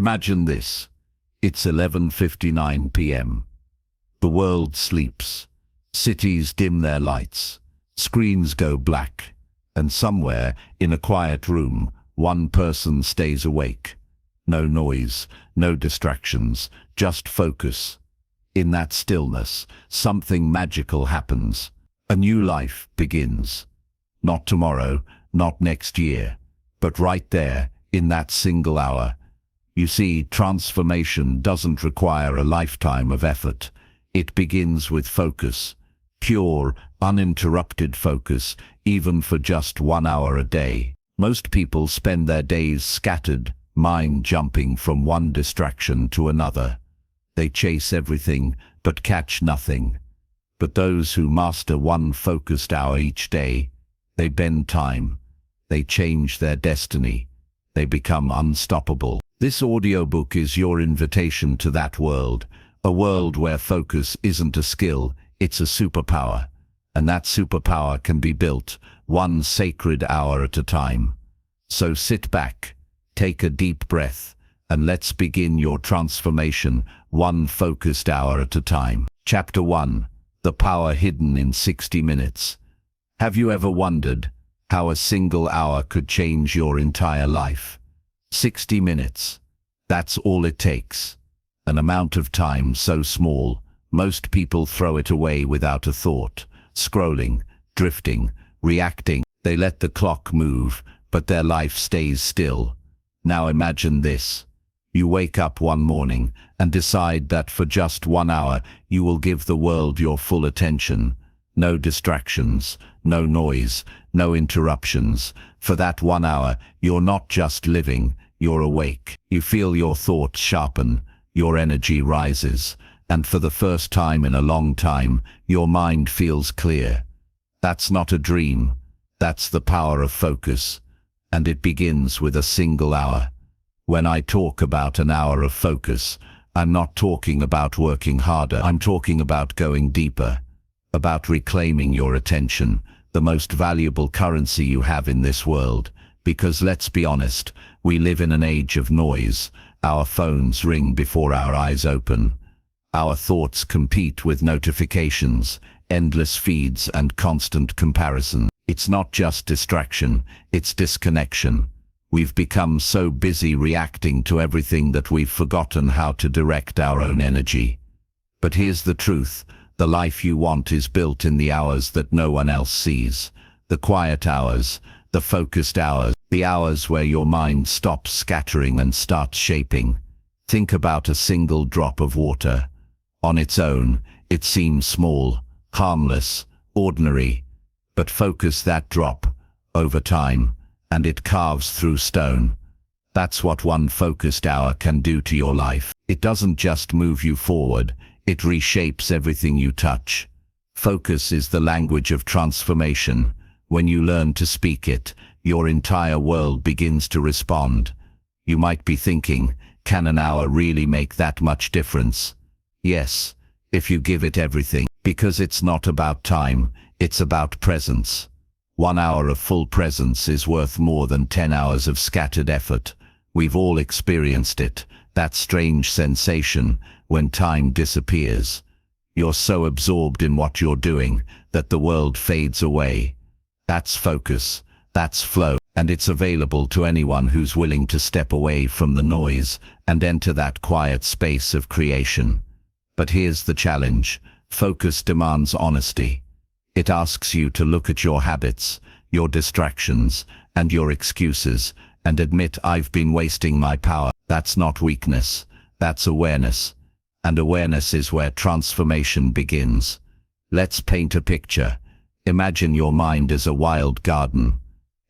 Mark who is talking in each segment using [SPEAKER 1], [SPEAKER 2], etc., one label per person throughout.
[SPEAKER 1] Imagine this. It's 11:59 p.m. The world sleeps. Cities dim their lights. Screens go black. And somewhere, in a quiet room, one person stays awake. No noise, no distractions, just focus. In that stillness, something magical happens. A new life begins. Not tomorrow, not next year, but right there, in that single hour. You see, transformation doesn't require a lifetime of effort. It begins with focus. Pure, uninterrupted focus, even for just 1 hour a day. Most people spend their days scattered, mind jumping from one distraction to another. They chase everything, but catch nothing. But those who master one focused hour each day, they bend time. They change their destiny. They become unstoppable. This audiobook is your invitation to that world, a world where focus isn't a skill, it's a superpower. And that superpower can be built, one sacred hour at a time. So sit back, take a deep breath, and let's begin your transformation, one focused hour at a time. Chapter 1. The Power Hidden in 60 Minutes. Have you ever wondered how a single hour could change your entire life? 60 minutes. That's all it takes. An amount of time so small, most people throw it away without a thought. Scrolling, drifting, reacting. They let the clock move, but their life stays still. Now imagine this. You wake up one morning and decide that for just 1 hour you will give the world your full attention. No distractions, no noise, no interruptions. For that 1 hour, you're not just living, you're awake. You feel your thoughts sharpen, your energy rises, and for the first time in a long time, your mind feels clear. That's not a dream, that's the power of focus, and it begins with a single hour. When I talk about an hour of focus, I'm not talking about working harder, I'm talking about going deeper, about reclaiming your attention, the most valuable currency you have in this world. Because let's be honest, we live in an age of noise. Our phones ring before our eyes open. Our thoughts compete with notifications, endless feeds and constant comparison. It's not just distraction, it's disconnection. We've become so busy reacting to everything that we've forgotten how to direct our own energy. But here's the truth. The life you want is built in the hours that no one else sees. The quiet hours, the focused hours, the hours where your mind stops scattering and starts shaping. Think about a single drop of water. On its own, it seems small, harmless, ordinary. But focus that drop, over time, and it carves through stone. That's what one focused hour can do to your life. It doesn't just move you forward, it reshapes everything you touch. Focus is the language of transformation. When you learn to speak it, your entire world begins to respond. You might be thinking, can an hour really make that much difference? Yes, if you give it everything. Because it's not about time, it's about presence. 1 hour of full presence is worth more than 10 hours of scattered effort. We've all experienced it, that strange sensation when time disappears. You're so absorbed in what you're doing that the world fades away. That's focus, that's flow, and it's available to anyone who's willing to step away from the noise and enter that quiet space of creation. But here's the challenge. Focus demands honesty. It asks you to look at your habits, your distractions, and your excuses, and admit, I've been wasting my power. That's not weakness, that's awareness. And awareness is where transformation begins. Let's paint a picture. Imagine your mind as a wild garden.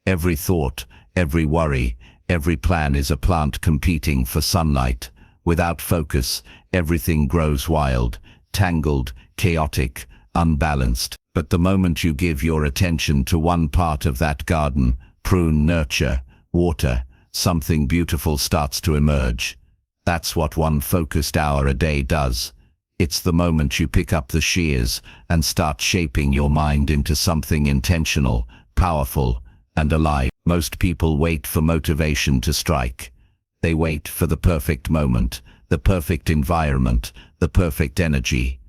[SPEAKER 1] Every thought, every worry, every plan is a plant competing for sunlight. Without focus, everything grows wild, tangled, chaotic, unbalanced. But the moment you give your attention to one part of that garden, prune, nurture, water, something beautiful starts to emerge. That's what one focused hour a day does. It's the moment you pick up the shears and start shaping your mind into something intentional, powerful, and alive. Most people wait for motivation to strike. They wait for the perfect moment, the perfect environment, the perfect energy.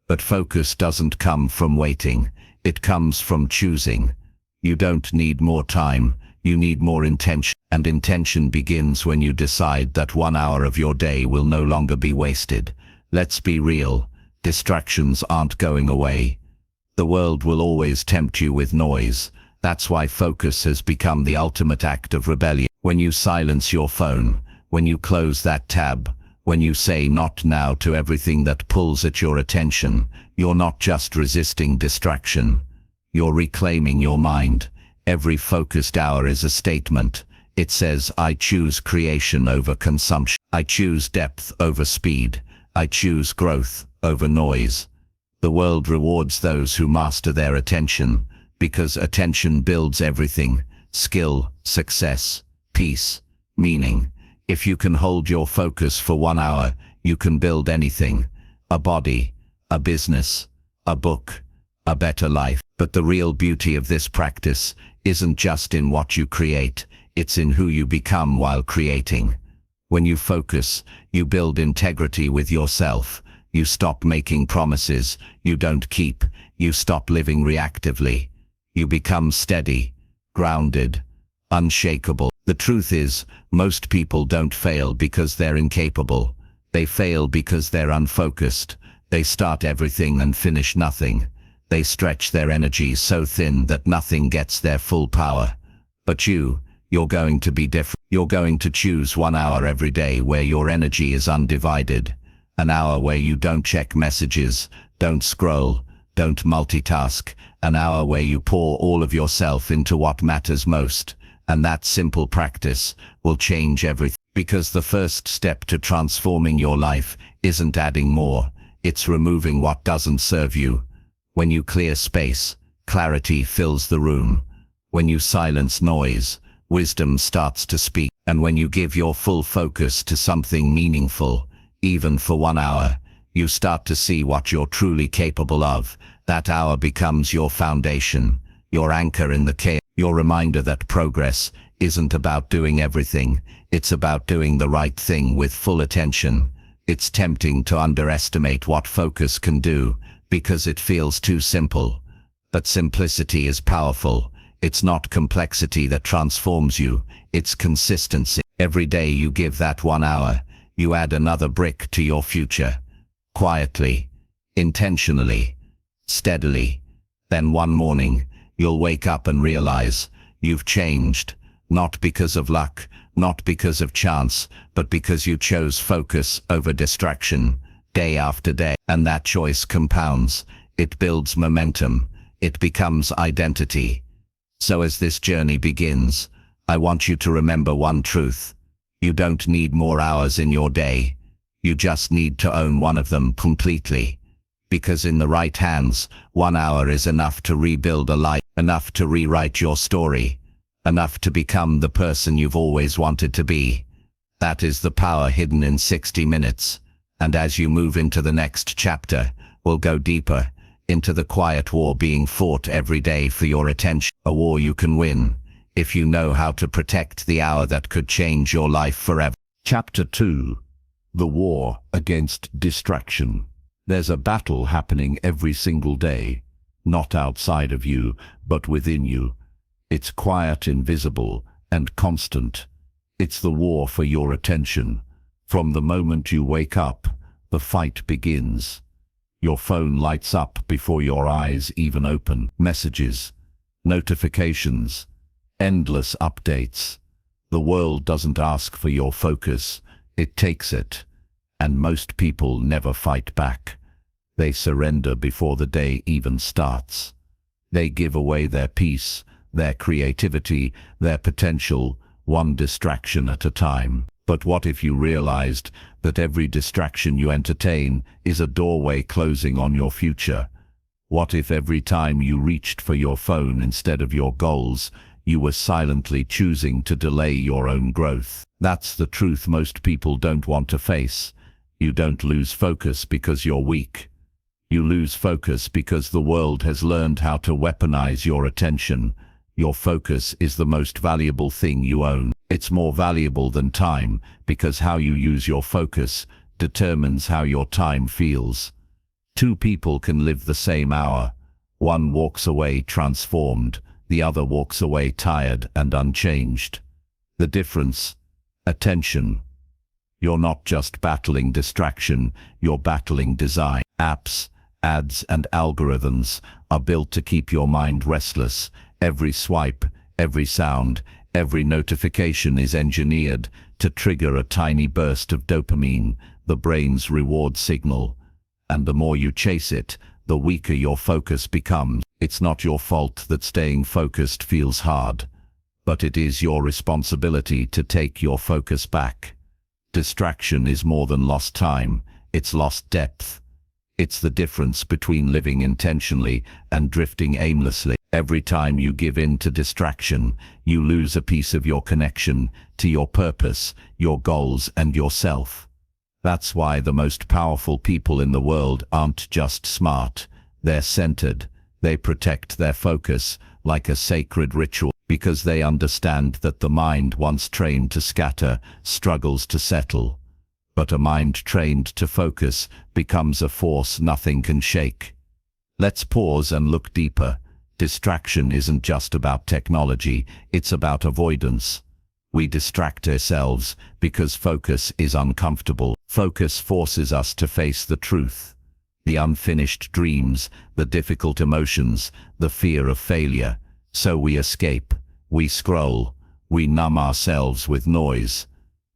[SPEAKER 1] But focus doesn't come from waiting. It comes from choosing. You don't need more time. You need more intention. And intention begins when you decide that 1 hour of your day will no longer be wasted. Let's be real. Distractions aren't going away. The world will always tempt you with noise. That's why focus has become the ultimate act of rebellion. When you silence your phone, when you close that tab, when you say not now to everything that pulls at your attention, you're not just resisting distraction. You're reclaiming your mind. Every focused hour is a statement. It says, I choose creation over consumption. I choose depth over speed. I choose growth over noise. The world rewards those who master their attention, because attention builds everything: skill, success, peace, meaning. If you can hold your focus for 1 hour, you can build anything: a body, a business, a book, a better life. But the real beauty of this practice isn't just in what you create, it's in who you become while creating. When you focus, you build integrity with yourself. You stop making promises you don't keep. You stop living reactively. You become steady, grounded, unshakable. The truth is, most people don't fail because they're incapable. They fail because they're unfocused. They start everything and finish nothing. They stretch their energy so thin that nothing gets their full power. But you're going to be different. You're going to choose 1 hour every day where your energy is undivided. An hour where you don't check messages, don't scroll, don't multitask. An hour where you pour all of yourself into what matters most. And that simple practice will change everything. Because the first step to transforming your life isn't adding more, it's removing what doesn't serve you. When you clear space, clarity fills the room. When you silence noise, wisdom starts to speak. And when you give your full focus to something meaningful, even for 1 hour, you start to see what you're truly capable of. That hour becomes your foundation, your anchor in the chaos, your reminder that progress isn't about doing everything, it's about doing the right thing with full attention. It's tempting to underestimate what focus can do, because it feels too simple. But simplicity is powerful. It's not complexity that transforms you, it's consistency. Every day you give that 1 hour, you add another brick to your future. Quietly, intentionally, steadily. Then one morning, you'll wake up and realize you've changed, not because of luck, not because of chance, but because you chose focus over distraction, day after day. And that choice compounds. It builds momentum. It becomes identity. So as this journey begins, I want you to remember one truth. You don't need more hours in your day. You just need to own one of them completely. Because in the right hands, 1 hour is enough to rebuild a life, enough to rewrite your story, enough to become the person you've always wanted to be. That is the power hidden in 60 minutes. And as you move into the next chapter, we'll go deeper into the quiet war being fought every day for your attention. A war you can win if you know how to protect the hour that could change your life forever. Chapter 2. The War Against Distraction. There's a battle happening every single day, not outside of you, but within you. It's quiet, invisible, and constant. It's the war for your attention. From the moment you wake up, the fight begins. Your phone lights up before your eyes even open. Messages, notifications, endless updates. The world doesn't ask for your focus, it takes it. And most people never fight back. They surrender before the day even starts. They give away their peace, their creativity, their potential, one distraction at a time. But what if you realized that every distraction you entertain is a doorway closing on your future? What if every time you reached for your phone instead of your goals, you were silently choosing to delay your own growth? That's the truth most people don't want to face. You don't lose focus because you're weak. You lose focus because the world has learned how to weaponize your attention. Your focus is the most valuable thing you own. It's more valuable than time, because how you use your focus determines how your time feels. Two people can live the same hour. One walks away transformed, the other walks away tired and unchanged. The difference? Attention. You're not just battling distraction, you're battling design. Apps, ads, and algorithms are built to keep your mind restless. Every swipe, every sound, every notification is engineered to trigger a tiny burst of dopamine, the brain's reward signal. And the more you chase it, the weaker your focus becomes. It's not your fault that staying focused feels hard, but it is your responsibility to take your focus back. Distraction is more than lost time, it's lost depth. It's the difference between living intentionally and drifting aimlessly. Every time you give in to distraction, you lose a piece of your connection to your purpose, your goals, and yourself. That's why the most powerful people in the world aren't just smart, they're centered. They protect their focus like a sacred ritual, because they understand that the mind, once trained to scatter, struggles to settle. But a mind trained to focus becomes a force nothing can shake. Let's pause and look deeper. Distraction isn't just about technology, it's about avoidance. We distract ourselves because focus is uncomfortable. Focus forces us to face the truth. The unfinished dreams, the difficult emotions, the fear of failure. So we escape, we scroll, we numb ourselves with noise.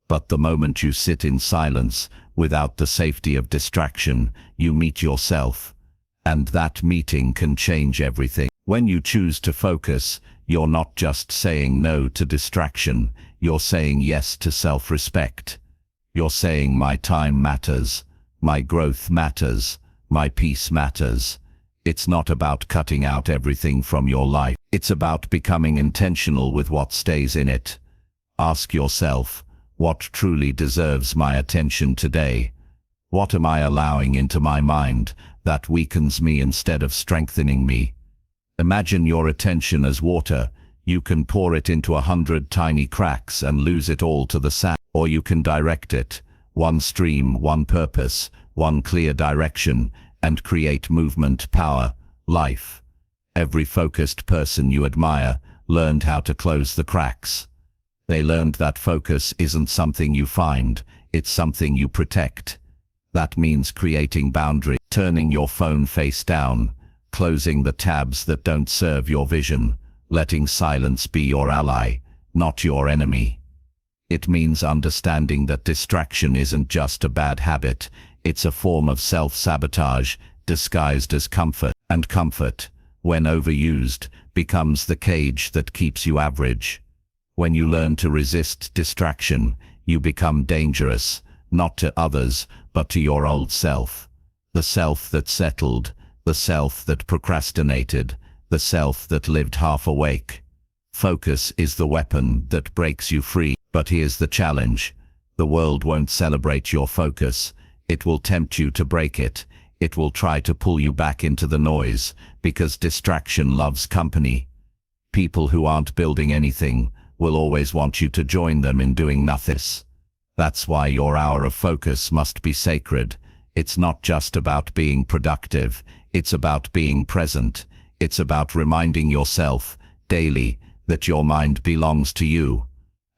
[SPEAKER 1] But the moment you sit in silence, without the safety of distraction, you meet yourself. And that meeting can change everything. When you choose to focus, you're not just saying no to distraction, you're saying yes to self-respect. You're saying my time matters, my growth matters, my peace matters. It's not about cutting out everything from your life. It's about becoming intentional with what stays in it. Ask yourself, what truly deserves my attention today? What am I allowing into my mind that weakens me instead of strengthening me? Imagine your attention as water. You can pour it into 100 tiny cracks and lose it all to the sand. Or you can direct it, one stream, one purpose, one clear direction, and create movement, power, life. Every focused person you admire learned how to close the cracks. They learned that focus isn't something you find, it's something you protect. That means creating boundaries, turning your phone face down, closing the tabs that don't serve your vision, letting silence be your ally, not your enemy. It means understanding that distraction isn't just a bad habit, it's a form of self-sabotage disguised as comfort. And comfort, when overused, becomes the cage that keeps you average. When you learn to resist distraction, you become dangerous, not to others, but to your old self. The self that settled, the self that procrastinated, the self that lived half awake. Focus is the weapon that breaks you free. But here's the challenge. The world won't celebrate your focus. It will tempt you to break it. It will try to pull you back into the noise, because distraction loves company. People who aren't building anything will always want you to join them in doing nothing. That's why your hour of focus must be sacred. It's not just about being productive, it's about being present. It's about reminding yourself, daily, that your mind belongs to you.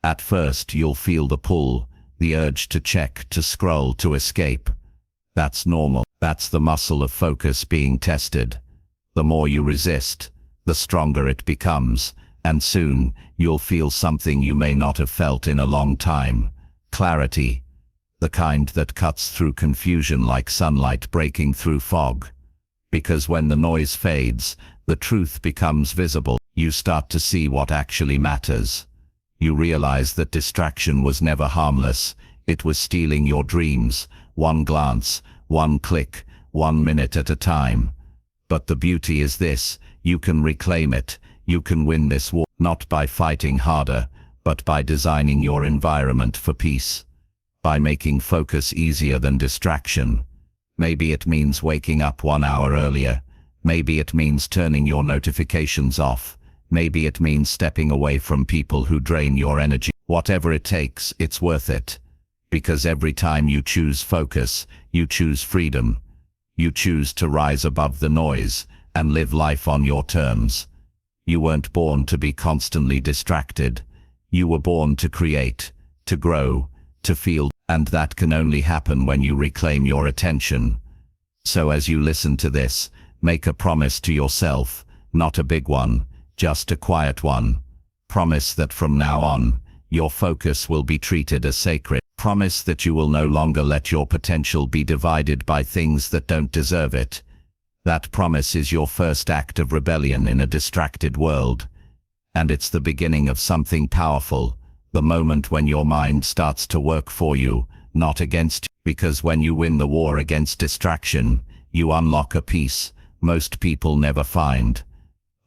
[SPEAKER 1] At first you'll feel the pull, the urge to check, to scroll, to escape. That's normal. That's the muscle of focus being tested. The more you resist, the stronger it becomes, and soon you'll feel something you may not have felt in a long time. Clarity. The kind that cuts through confusion like sunlight breaking through fog. Because when the noise fades, the truth becomes visible. You start to see what actually matters. You realize that distraction was never harmless. It was stealing your dreams, one glance, one click, 1 minute at a time. But the beauty is this, you can reclaim it. You can win this war, not by fighting harder, but by designing your environment for peace. By making focus easier than distraction. Maybe it means waking up 1 hour earlier. Maybe it means turning your notifications off. Maybe it means stepping away from people who drain your energy. Whatever it takes, it's worth it. Because every time you choose focus, you choose freedom. You choose to rise above the noise and live life on your terms. You weren't born to be constantly distracted. You were born to create, to grow, to feel, and that can only happen when you reclaim your attention. So as you listen to this, make a promise to yourself, not a big one, just a quiet one. Promise that from now on, your focus will be treated as sacred. Promise that you will no longer let your potential be divided by things that don't deserve it. That promise is your first act of rebellion in a distracted world. And it's the beginning of something powerful, the moment when your mind starts to work for you, not against you. Because when you win the war against distraction, you unlock a peace most people never find.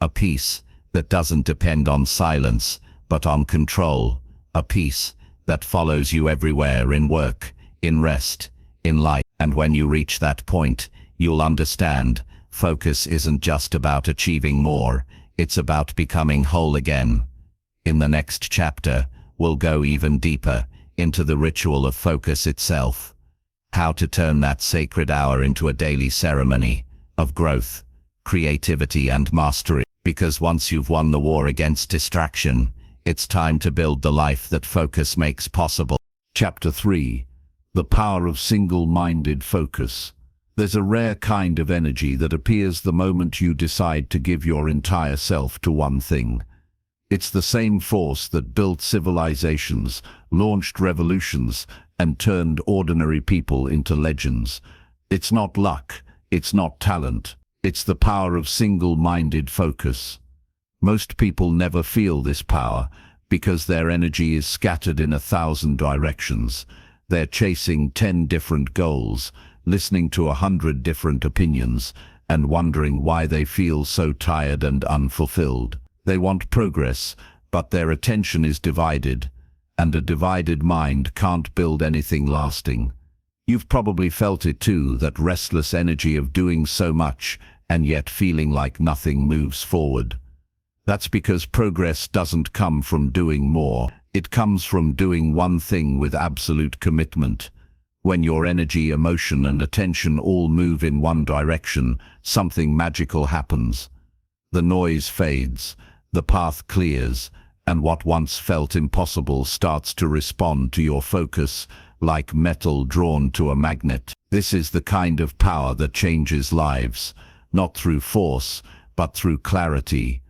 [SPEAKER 1] A peace that doesn't depend on silence, but on control. A peace that follows you everywhere, in work, in rest, in life. And when you reach that point, you'll understand, focus isn't just about achieving more, it's about becoming whole again. In the next chapter, we'll go even deeper into the ritual of focus itself. How to turn that sacred hour into a daily ceremony of growth, creativity and mastery. Because once you've won the war against distraction, it's time to build the life that focus makes possible. Chapter 3. The power of single-minded focus. There's a rare kind of energy that appears the moment you decide to give your entire self to one thing. It's the same force that built civilizations, launched revolutions, and turned ordinary people into legends. It's not luck, it's not talent, it's the power of single-minded focus. Most people never feel this power because their energy is scattered in 1,000 directions. They're chasing 10 different goals, listening to 100 different opinions, and wondering why they feel so tired and unfulfilled. They want progress, but their attention is divided, and a divided mind can't build anything lasting. You've probably felt it too, that restless energy of doing so much and yet feeling like nothing moves forward. That's because progress doesn't come from doing more. It comes from doing one thing with absolute commitment. When your energy, emotion, and attention all move in one direction, something magical happens. The noise fades, the path clears, and what once felt impossible starts to respond to your focus, like metal drawn to a magnet. This is the kind of power that changes lives, not through force, but through clarity.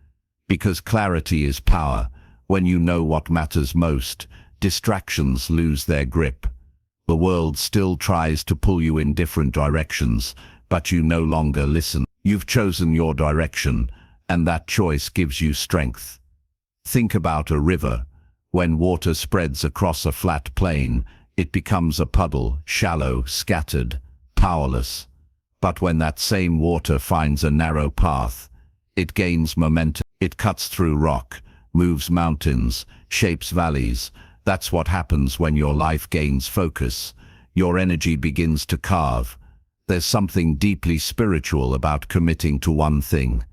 [SPEAKER 1] Because clarity is power. When you know what matters most, distractions lose their grip. The world still tries to pull you in different directions, but you no longer listen. You've chosen your direction, and that choice gives you strength. Think about a river. When water spreads across a flat plain, it becomes a puddle, shallow, scattered, powerless. But when that same water finds a narrow path, it gains momentum. It cuts through rock, moves mountains, shapes valleys. That's what happens when your life gains focus. Your energy begins to carve. There's something deeply spiritual about committing to one thing.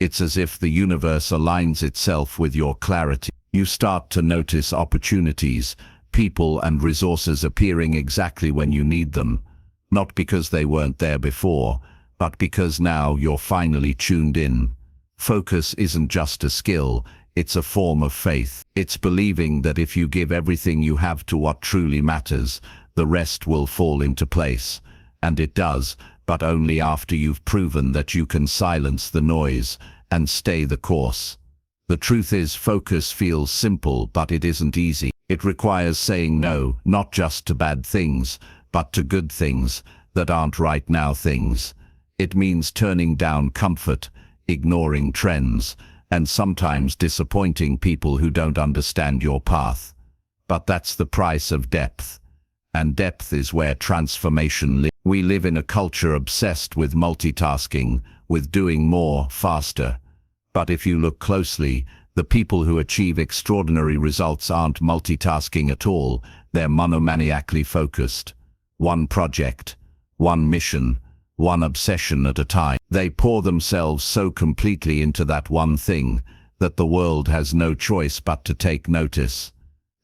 [SPEAKER 1] It's as if the universe aligns itself with your clarity. You start to notice opportunities, people and resources appearing exactly when you need them. Not because they weren't there before, but because now you're finally tuned in. Focus isn't just a skill, it's a form of faith. It's believing that if you give everything you have to what truly matters, the rest will fall into place. And it does, but only after you've proven that you can silence the noise and stay the course. The truth is, focus feels simple, but it isn't easy. It requires saying no, not just to bad things, but to good things that aren't right now things. It means turning down comfort, ignoring trends, and sometimes disappointing people who don't understand your path. But that's the price of depth. And depth is where transformation lives. We live in a culture obsessed with multitasking, with doing more, faster. But if you look closely, the people who achieve extraordinary results aren't multitasking at all. They're monomaniacally focused. One project, one mission, one obsession at a time. They pour themselves so completely into that one thing that the world has no choice but to take notice.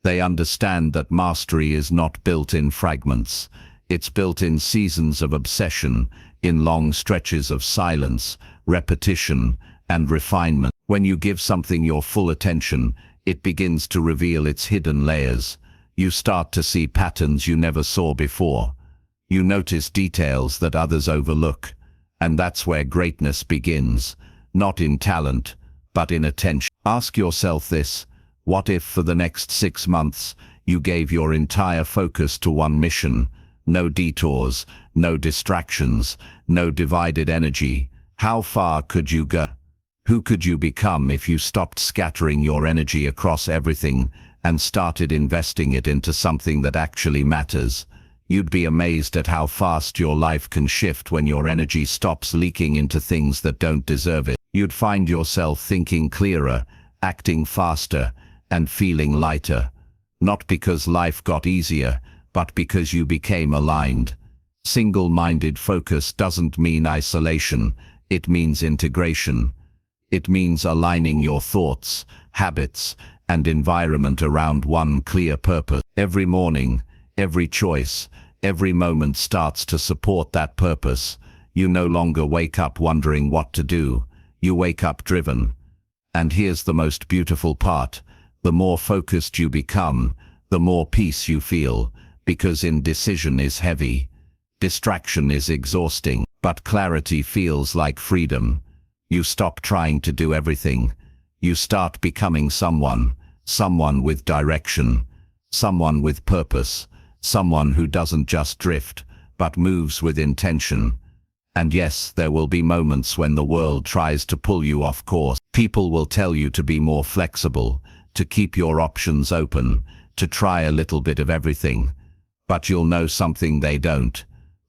[SPEAKER 1] They understand that mastery is not built in fragments. It's built in seasons of obsession, in long stretches of silence, repetition, and refinement. When you give something your full attention, it begins to reveal its hidden layers. You start to see patterns you never saw before. You notice details that others overlook. And that's where greatness begins, not in talent, but in attention. Ask yourself this: what if for the next 6 months you gave your entire focus to one mission? No detours, no distractions, no divided energy. How far could you go? Who could you become if you stopped scattering your energy across everything and started investing it into something that actually matters? You'd be amazed at how fast your life can shift when your energy stops leaking into things that don't deserve it. You'd find yourself thinking clearer, acting faster, and feeling lighter. Not because life got easier, but because you became aligned. Single-minded focus doesn't mean isolation, it means integration. It means aligning your thoughts, habits, and environment around one clear purpose. Every morning, every choice, every moment starts to support that purpose. You no longer wake up wondering what to do. You wake up driven. And here's the most beautiful part: the more focused you become, the more peace you feel, because indecision is heavy, distraction is exhausting, but clarity feels like freedom. You stop trying to do everything. You start becoming someone with direction, someone with purpose, someone who doesn't just drift, but moves with intention. And yes, there will be moments when the world tries to pull you off course. People will tell you to be more flexible, to keep your options open, to try a little bit of everything. But you'll know something they don't.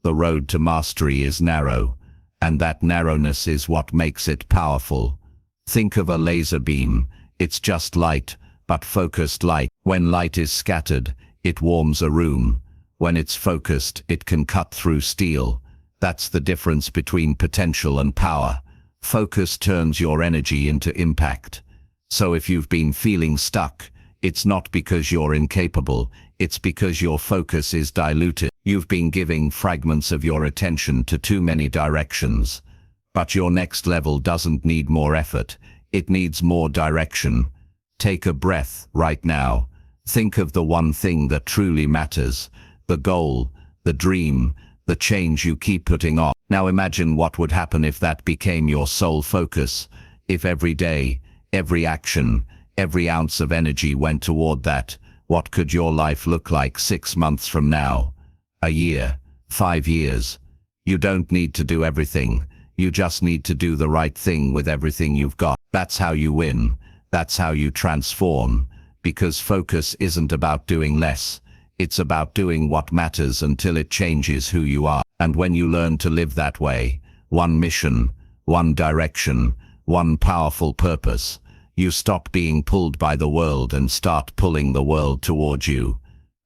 [SPEAKER 1] The road to mastery is narrow, and that narrowness is what makes it powerful. Think of a laser beam. It's just light, but focused light. When light is scattered, it warms a room. When it's focused, it can cut through steel. That's the difference between potential and power. Focus turns your energy into impact. So if you've been feeling stuck, it's not because you're incapable, it's because your focus is diluted. You've been giving fragments of your attention to too many directions. But your next level doesn't need more effort, it needs more direction. Take a breath right now. Think of the one thing that truly matters, the goal, the dream, the change you keep putting off. Now imagine what would happen if that became your sole focus, if every day, every action, every ounce of energy went toward that. What could your life look like 6 months from now? A year? 5 years? You don't need to do everything. You just need to do the right thing with everything you've got. That's how you win. That's how you transform. Because focus isn't about doing less. It's about doing what matters until it changes who you are. And when you learn to live that way, one mission, one direction, one powerful purpose, you stop being pulled by the world and start pulling the world towards you.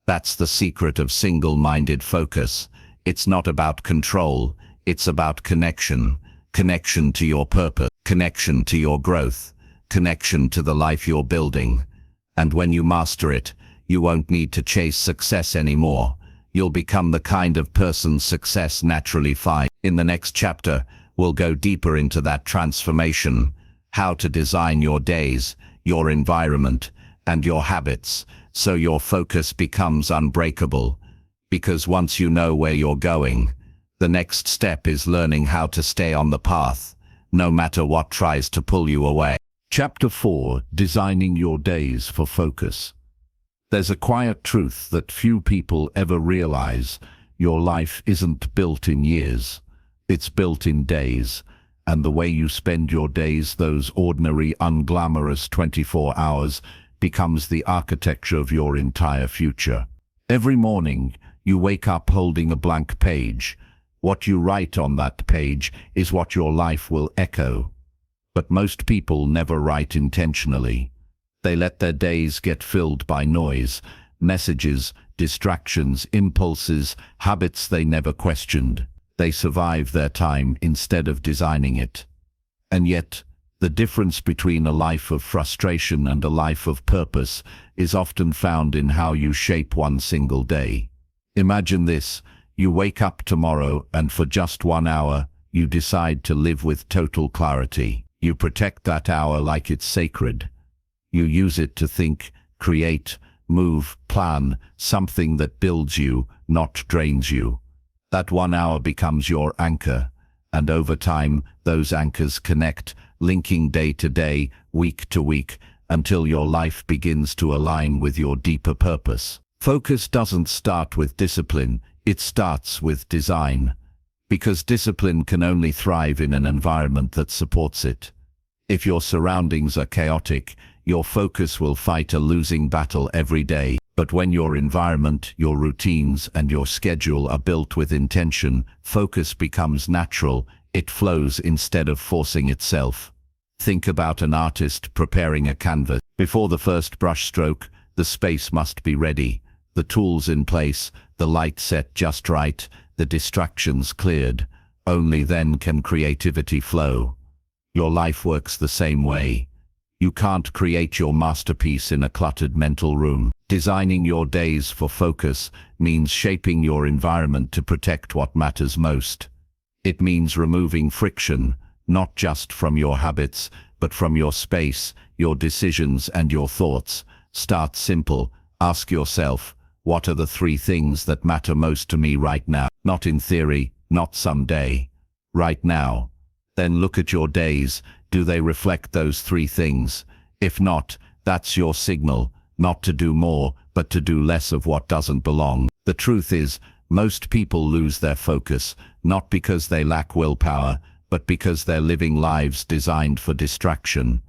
[SPEAKER 1] That's the secret of single-minded focus. It's not about control, it's about connection. Connection to your purpose, connection to your growth, connection to the life you're building. And when you master it, you won't need to chase success anymore. You'll become the kind of person success naturally finds. In the next chapter, we'll go deeper into that transformation. How to design your days, your environment, and your habits, so your focus becomes unbreakable. Because once you know where you're going, the next step is learning how to stay on the path, no matter what tries to pull you away. Chapter 4: Designing Your Days for Focus. There's a quiet truth that few people ever realize. Your life isn't built in years. It's built in days. And the way you spend your days, those ordinary, unglamorous 24 hours, becomes the architecture of your entire future. Every morning, you wake up holding a blank page. What you write on that page is what your life will echo. But most people never write intentionally. They let their days get filled by noise, messages, distractions, impulses, habits they never questioned. They survive their time instead of designing it. And yet, The difference between a life of frustration and a life of purpose is often found in how you shape one single day. Imagine this: you wake up tomorrow and for just 1 hour, you decide to live with total clarity. You protect that hour like it's sacred. You use it to think, create, move, plan, something that builds you, not drains you. That 1 hour becomes your anchor, and over time, those anchors connect, linking day to day, week to week, until your life begins to align with your deeper purpose. Focus doesn't start with discipline, it starts with design. Because discipline can only thrive in an environment that supports it. If your surroundings are chaotic, your focus will fight a losing battle every day. But when your environment, your routines, and your schedule are built with intention, focus becomes natural, it flows instead of forcing itself. Think about an artist preparing a canvas. Before the first brushstroke, the space must be ready, the tools in place, the light set just right, the distractions cleared. Only then can creativity flow. Your life works the same way. You can't create your masterpiece in a cluttered mental room. Designing your days for focus means shaping your environment to protect what matters most. It means removing friction, not just from your habits, but from your space, your decisions, and your thoughts. Start simple. Ask yourself, what are the 3 things that matter most to me right now? Not in theory, not someday. Right now. Then look at your days. Do they reflect those 3 things? If not, that's your signal, not to do more, but to do less of what doesn't belong. The truth is, most people lose their focus, not because they lack willpower, but because they're living lives designed for distraction.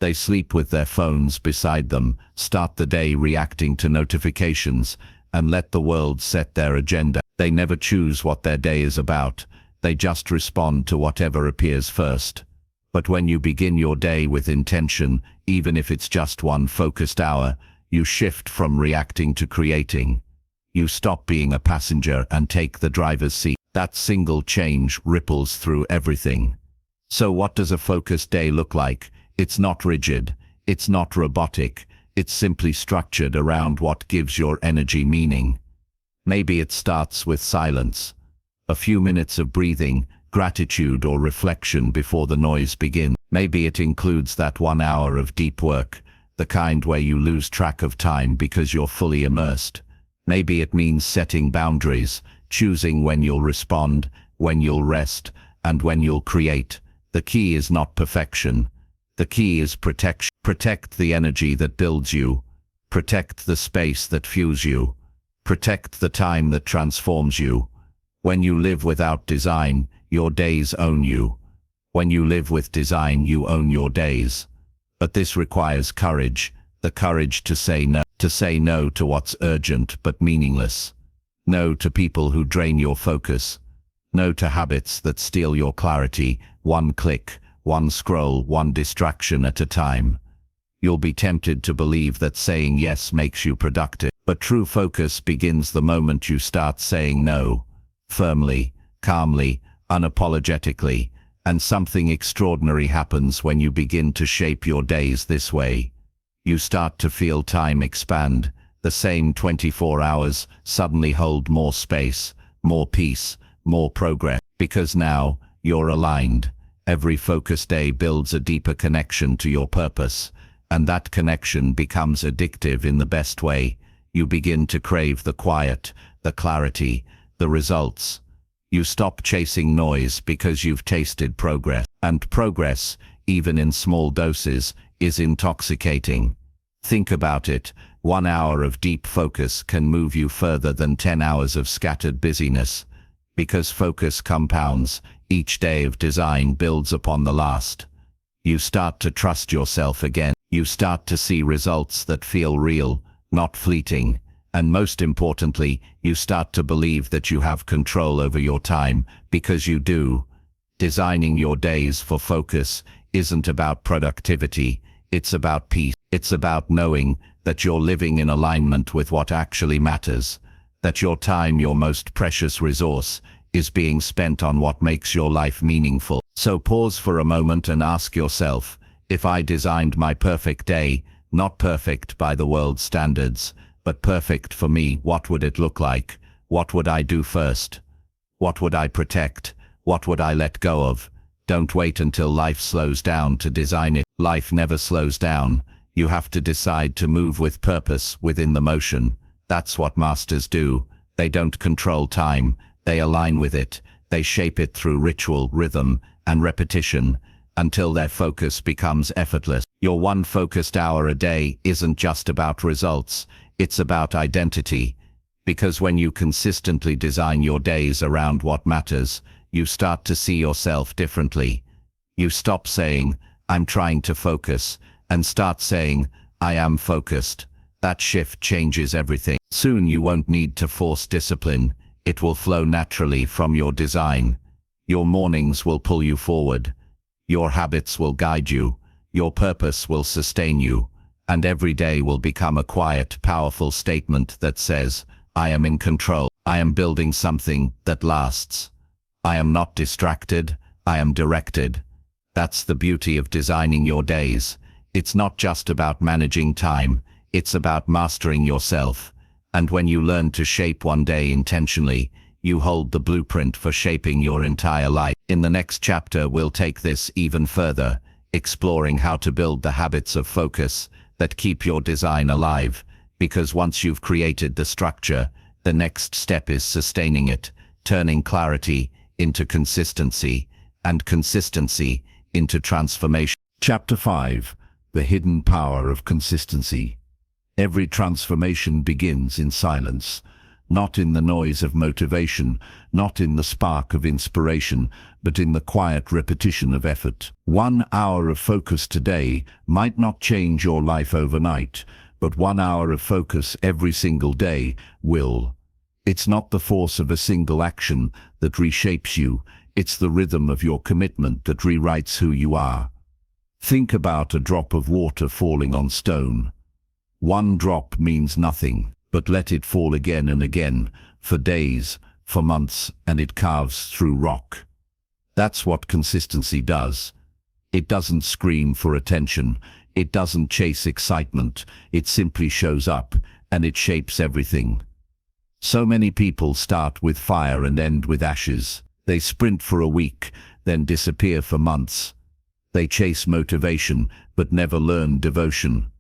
[SPEAKER 1] They sleep with their phones beside them, start the day reacting to notifications, and let the world set their agenda. They never choose what their day is about. They just respond to whatever appears first. But when you begin your day with intention, even if it's just 1 focused hour, you shift from reacting to creating. You stop being a passenger and take the driver's seat. That single change ripples through everything. So what does a focused day look like? It's not rigid, it's not robotic, it's simply structured around what gives your energy meaning. Maybe it starts with silence. A few minutes of breathing, gratitude or reflection before the noise begins. Maybe it includes that 1 hour of deep work, the kind where you lose track of time because you're fully immersed. Maybe it means setting boundaries, choosing when you'll respond, when you'll rest, and when you'll create. The key is not perfection. The key is protection. Protect the energy that builds you. Protect the space that fuels you. Protect the time that transforms you. When you live without design, your days own you. When you live with design, you own your days. But this requires courage, the courage to say no to what's urgent but meaningless. No to people who drain your focus. No to habits that steal your clarity, 1 click, 1 scroll, 1 distraction at a time. You'll be tempted to believe that saying yes makes you productive, but true focus begins the moment you start saying no. Firmly, calmly, unapologetically, and something extraordinary happens when you begin to shape your days this way. You start to feel time expand. The same 24 hours suddenly hold more space, more peace, more progress, because now you're aligned. Every focused day builds a deeper connection to your purpose, and that connection becomes addictive in the best way. You begin to crave the quiet, the clarity, the results. You stop chasing noise because you've tasted progress. And progress, even in small doses, is intoxicating. Think about it. 1 hour of deep focus can move you further than 10 hours of scattered busyness. Because focus compounds, each day of design builds upon the last. You start to trust yourself again. You start to see results that feel real, not fleeting. And most importantly, you start to believe that you have control over your time, because you do. Designing your days for focus isn't about productivity, it's about peace. It's about knowing that you're living in alignment with what actually matters, that your time, your most precious resource, is being spent on what makes your life meaningful. So pause for a moment and ask yourself, if I designed my perfect day, not perfect by the world's standards, but perfect for me, what would it look like? What would I do first? What would I protect? What would I let go of? Don't wait until life slows down to design it. Life never slows down. You have to decide to move with purpose within the motion. That's what masters do. They don't control time. They align with it. They shape it through ritual, rhythm, and repetition until their focus becomes effortless. Your one focused hour a day isn't just about results. It's about identity. Because when you consistently design your days around what matters, you start to see yourself differently. You stop saying, I'm trying to focus, and start saying, I am focused. That shift changes everything. Soon you won't need to force discipline. It will flow naturally from your design. Your mornings will pull you forward. Your habits will guide you. Your purpose will sustain you. And every day will become a quiet, powerful statement that says, I am in control. I am building something that lasts. I am not distracted. I am directed. That's the beauty of designing your days. It's not just about managing time. It's about mastering yourself. And when you learn to shape one day intentionally, you hold the blueprint for shaping your entire life. In the next chapter, we'll take this even further, exploring how to build the habits of focus that keep your design alive. Because once you've created the structure, the next step is sustaining it, turning clarity into consistency, and consistency into transformation. Chapter 5: The Hidden Power of Consistency. Every transformation begins in silence, not in the noise of motivation, not in the spark of inspiration, but in the quiet repetition of effort. 1 hour of focus today might not change your life overnight, but 1 hour of focus every single day will. It's not the force of a single action that reshapes you, it's the rhythm of your commitment that rewrites who you are. Think about a drop of water falling on stone. One drop means nothing, but let it fall again and again, for days, for months, and it carves through rock. That's what consistency does. It doesn't scream for attention. It doesn't chase excitement. It simply shows up, and it shapes everything. So many people start with fire and end with ashes. They sprint for a week, then disappear for months. They chase motivation, but never learn devotion.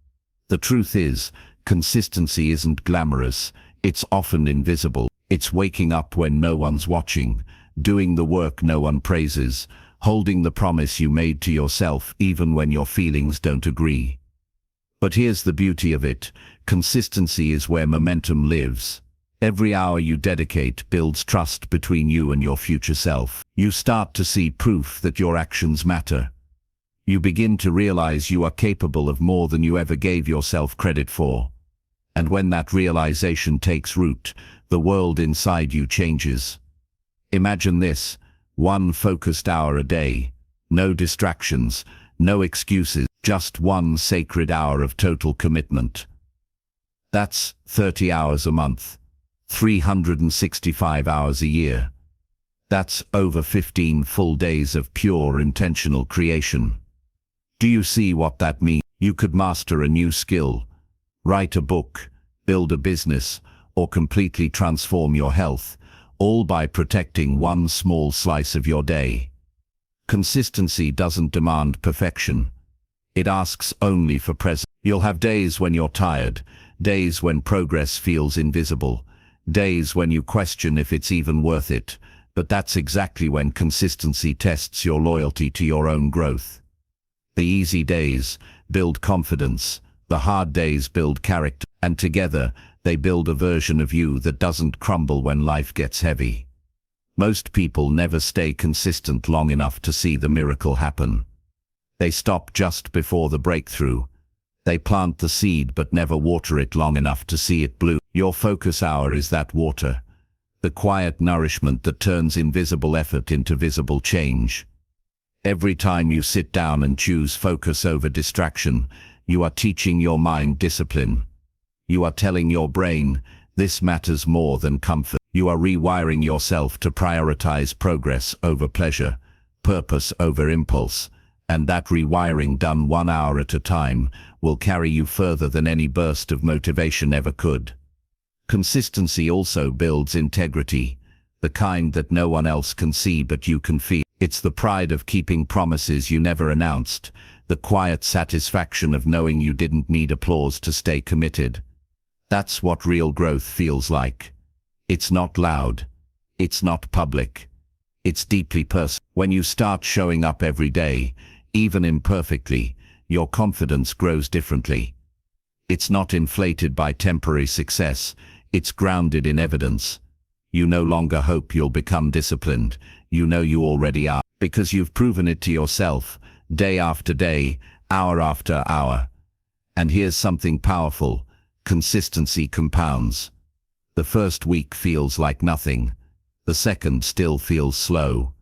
[SPEAKER 1] The truth is, consistency isn't glamorous. It's often invisible. It's waking up when no one's watching, doing the work no one praises, holding the promise you made to yourself even when your feelings don't agree. But here's the beauty of it. Consistency is where momentum lives. Every hour you dedicate builds trust between you and your future self. You start to see proof that your actions matter. You begin to realize you are capable of more than you ever gave yourself credit for. And when that realization takes root, the world inside you changes. Imagine this: 1 focused hour a day. No distractions, no excuses, just 1 sacred hour of total commitment. That's 30 hours a month, 365 hours a year. That's over 15 full days of pure intentional creation. Do you see what that means? You could master a new skill, write a book, build a business, or completely transform your health, all by protecting 1 small slice of your day. Consistency doesn't demand perfection. It asks only for presence. You'll have days when you're tired, days when progress feels invisible, days when you question if it's even worth it, but that's exactly when consistency tests your loyalty to your own growth. The easy days build confidence, the hard days build character, and together they build a version of you that doesn't crumble when life gets heavy. Most people never stay consistent long enough to see the miracle happen. They stop just before the breakthrough. They plant the seed but never water it long enough to see it bloom. Your focus hour is that water, the quiet nourishment that turns invisible effort into visible change. Every time you sit down and choose focus over distraction, you are teaching your mind discipline. You are telling your brain, this matters more than comfort. You are rewiring yourself to prioritize progress over pleasure, purpose over impulse, and that rewiring done 1 hour at a time will carry you further than any burst of motivation ever could. Consistency also builds integrity, the kind that no one else can see but you can feel. It's the pride of keeping promises you never announced, the quiet satisfaction of knowing you didn't need applause to stay committed. That's what real growth feels like. It's not loud. It's not public. It's deeply personal. When you start showing up every day, even imperfectly, your confidence grows differently. It's not inflated by temporary success. It's grounded in evidence. You no longer hope you'll become disciplined. You know you already are, because you've proven it to yourself, day after day, hour after hour. And here's something powerful. Consistency compounds. The first week feels like nothing. The second still feels slow.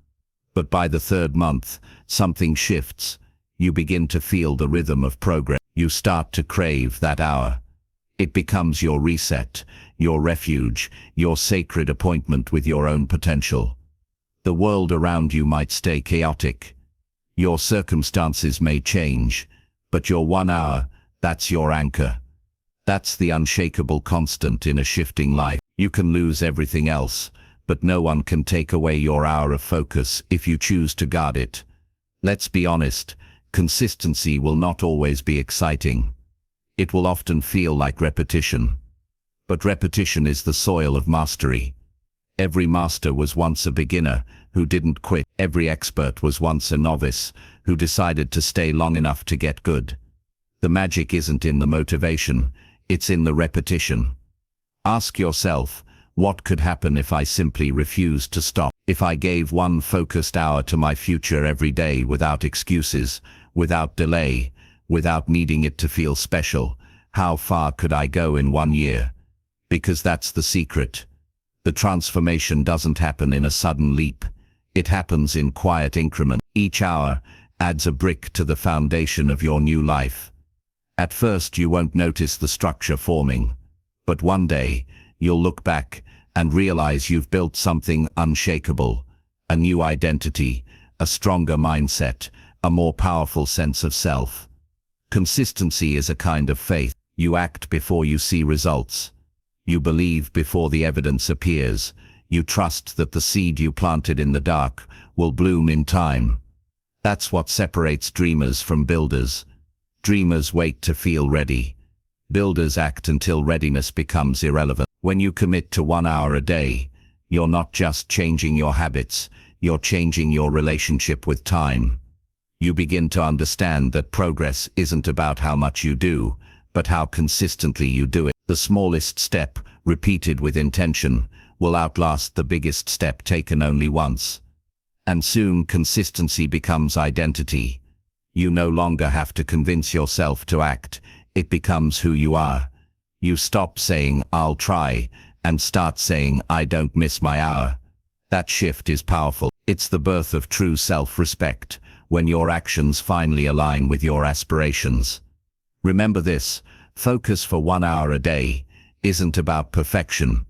[SPEAKER 1] But by the third month, something shifts. You begin to feel the rhythm of progress. You start to crave that hour. It becomes your reset, your refuge, your sacred appointment with your own potential. The world around you might stay chaotic. Your circumstances may change, but your 1 hour, that's your anchor. That's the unshakable constant in a shifting life. You can lose everything else, but no one can take away your hour of focus if you choose to guard it. Let's be honest, consistency will not always be exciting. It will often feel like repetition. But repetition is the soil of mastery. Every master was once a beginner who didn't quit. Every expert was once a novice who decided to stay long enough to get good. The magic isn't in the motivation, it's in the repetition. Ask yourself, what could happen if I simply refused to stop? If I gave one focused hour to my future every day without excuses, without delay, without needing it to feel special, how far could I go in 1 year? Because that's the secret. The transformation doesn't happen in a sudden leap. It happens in quiet increments. Each hour adds a brick to the foundation of your new life. At first you won't notice the structure forming, but one day you'll look back and realize you've built something unshakable, a new identity, a stronger mindset, a more powerful sense of self. Consistency is a kind of faith. You act before you see results. You believe before the evidence appears. You trust that the seed you planted in the dark will bloom in time. That's what separates dreamers from builders. Dreamers wait to feel ready. Builders act until readiness becomes irrelevant. When you commit to 1 hour a day, you're not just changing your habits, you're changing your relationship with time. You begin to understand that progress isn't about how much you do, but how consistently you do it. The smallest step, repeated with intention, will outlast the biggest step taken only once. And soon consistency becomes identity. You no longer have to convince yourself to act. It becomes who you are. You stop saying, I'll try, and start saying, I don't miss my hour. That shift is powerful. It's the birth of true self-respect, when your actions finally align with your aspirations. Remember this, focus for 1 hour a day isn't about perfection.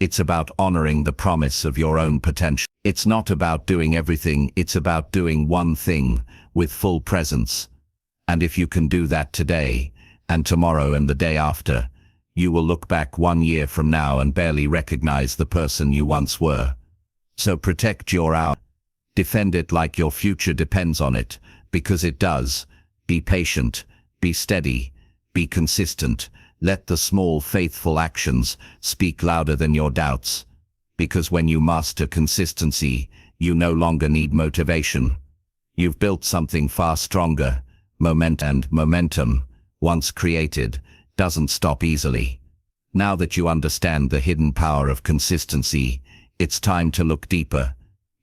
[SPEAKER 1] It's about honoring the promise of your own potential. It's not about doing everything, it's about doing one thing with full presence. And if you can do that today, and tomorrow and the day after, you will look back 1 year from now and barely recognize the person you once were. So protect your hour. Defend it like your future depends on it, because it does. Be patient, be steady, be consistent. Let the small, faithful actions speak louder than your doubts. Because when you master consistency, you no longer need motivation. You've built something far stronger. Momentum, once created, doesn't stop easily. Now that you understand the hidden power of consistency, it's time to look deeper,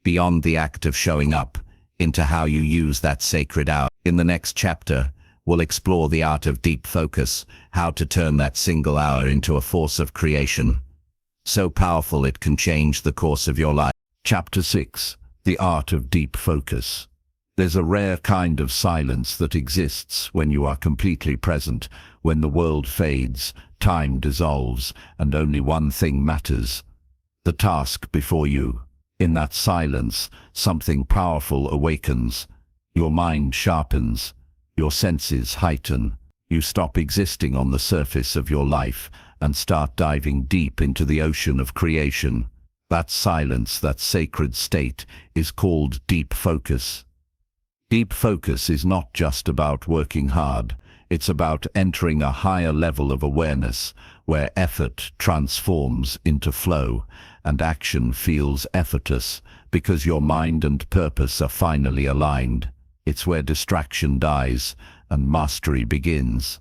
[SPEAKER 1] beyond the act of showing up, into how you use that sacred hour. In the next chapter, we'll explore the art of deep focus, how to turn that single hour into a force of creation. So powerful it can change the course of your life. Chapter 6. The Art of Deep Focus. There's a rare kind of silence that exists when you are completely present, when the world fades, time dissolves, and only one thing matters: the task before you. In that silence, something powerful awakens. Your mind sharpens. Your senses heighten. You stop existing on the surface of your life and start diving deep into the ocean of creation. That silence, that sacred state, is called deep focus. Deep focus is not just about working hard. It's about entering a higher level of awareness, where effort transforms into flow, and action feels effortless, because your mind and purpose are finally aligned. It's where distraction dies, and mastery begins.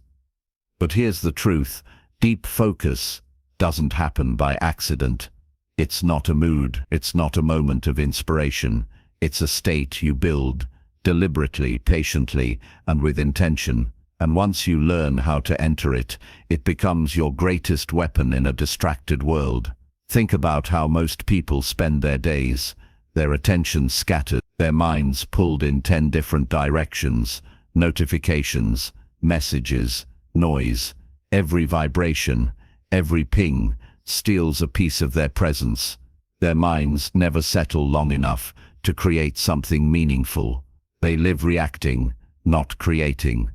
[SPEAKER 1] But here's the truth: deep focus doesn't happen by accident. It's not a mood, it's not a moment of inspiration. It's a state you build, deliberately, patiently, and with intention. And once you learn how to enter it, it becomes your greatest weapon in a distracted world. Think about how most people spend their days. Their attention scattered, their minds pulled in 10 different directions. Notifications, messages, noise. Every vibration, every ping steals a piece of their presence. Their minds never settle long enough to create something meaningful. They live reacting, not creating.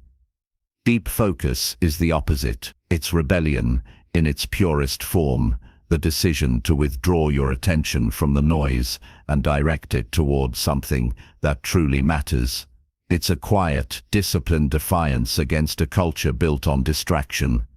[SPEAKER 1] Deep focus is the opposite. It's rebellion in its purest form, the decision to withdraw your attention from the noise and direct it towards something that truly matters. It's a quiet, disciplined defiance against a culture built on distraction.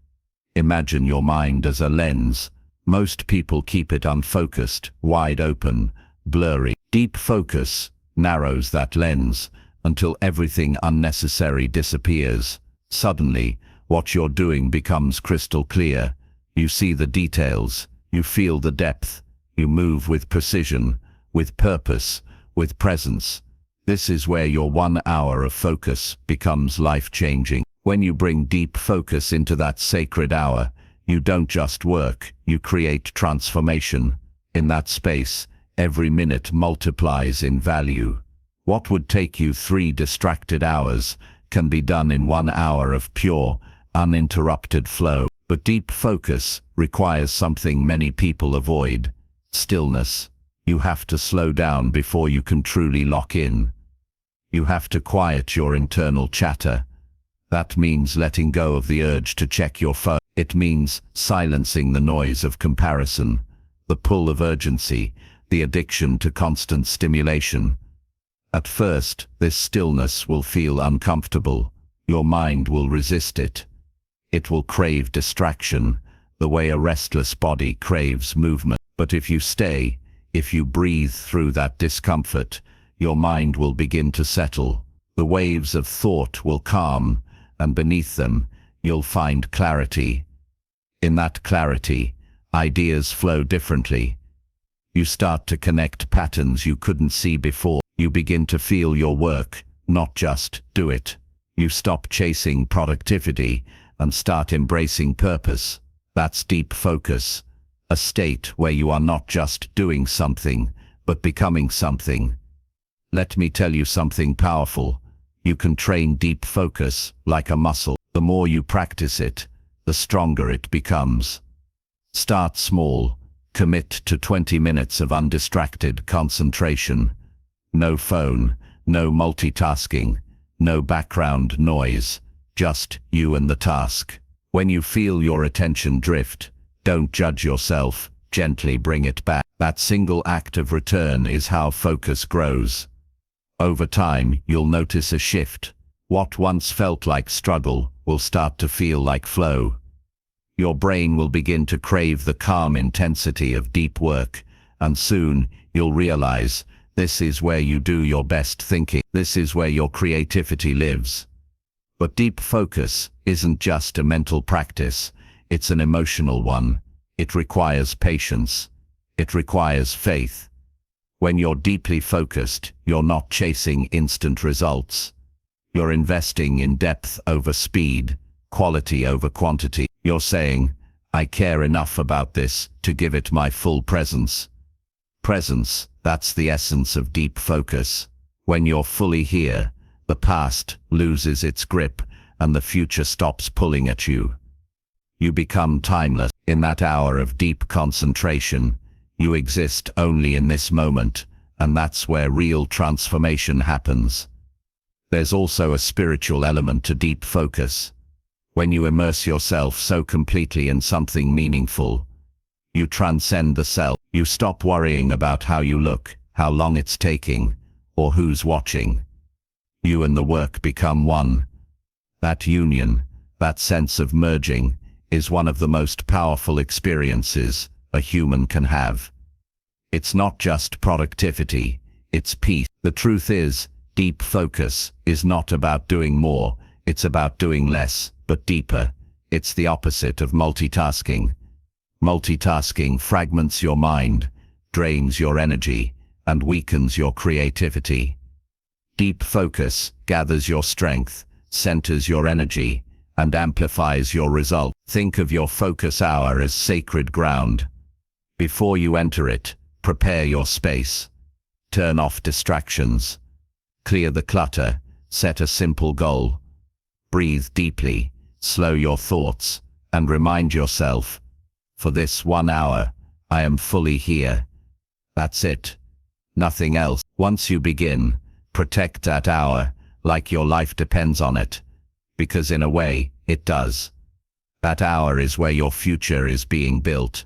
[SPEAKER 1] Imagine your mind as a lens. Most people keep it unfocused, wide open, blurry. Deep focus narrows that lens until everything unnecessary disappears. Suddenly, what you're doing becomes crystal clear. You see the details, you feel the depth, you move with precision, with purpose, with presence. This is where your 1 hour of focus becomes life-changing. When you bring deep focus into that sacred hour, you don't just work, you create transformation. In that space, every minute multiplies in value. What would take you 3 distracted hours can be done in 1 hour of pure, uninterrupted flow. But deep focus requires something many people avoid: stillness. You have to slow down before you can truly lock in. You have to quiet your internal chatter. That means letting go of the urge to check your phone. It means silencing the noise of comparison, the pull of urgency, the addiction to constant stimulation. At first, this stillness will feel uncomfortable. Your mind will resist it. It will crave distraction, the way a restless body craves movement. But if you stay, if you breathe through that discomfort, your mind will begin to settle. The waves of thought will calm, and beneath them, you'll find clarity. In that clarity, ideas flow differently. You start to connect patterns you couldn't see before. You begin to feel your work, not just do it. You stop chasing productivity and start embracing purpose. That's deep focus, a state where you are not just doing something, but becoming something. Let me tell you something powerful. You can train deep focus like a muscle. The more you practice it, the stronger it becomes. Start small. Commit to 20 minutes of undistracted concentration. No phone, no multitasking, no background noise, just you and the task. When you feel your attention drift, don't judge yourself, gently bring it back. That single act of return is how focus grows. Over time, you'll notice a shift. What once felt like struggle will start to feel like flow. Your brain will begin to crave the calm intensity of deep work, and soon you'll realize this is where you do your best thinking. This is where your creativity lives. But deep focus isn't just a mental practice, it's an emotional one. It requires patience. It requires faith. When you're deeply focused, you're not chasing instant results. You're investing in depth over speed, quality over quantity. You're saying, I care enough about this to give it my full presence. Presence, that's the essence of deep focus. When you're fully here, the past loses its grip and the future stops pulling at you. You become timeless. In that hour of deep concentration, You exist only in this moment, and that's where real transformation happens. There's also a spiritual element to deep focus. When you immerse yourself so completely in something meaningful, you transcend the self. You stop worrying about how you look, how long it's taking, or who's watching. You and the work become one. That union, that sense of merging, is one of the most powerful experiences a human can have. It's not just productivity, it's peace. The truth is, deep focus is not about doing more, it's about doing less, but deeper. It's the opposite of multitasking. Multitasking fragments your mind, drains your energy, and weakens your creativity. Deep focus gathers your strength, centers your energy, and amplifies your result. Think of your focus hour as sacred ground. Before you enter it, prepare your space. Turn off distractions. Clear the clutter. Set a simple goal. Breathe deeply, slow your thoughts, and remind yourself, for this 1 hour, I am fully here. That's it. Nothing else. Once you begin, protect that hour like your life depends on it. Because in a way, it does. That hour is where your future is being built.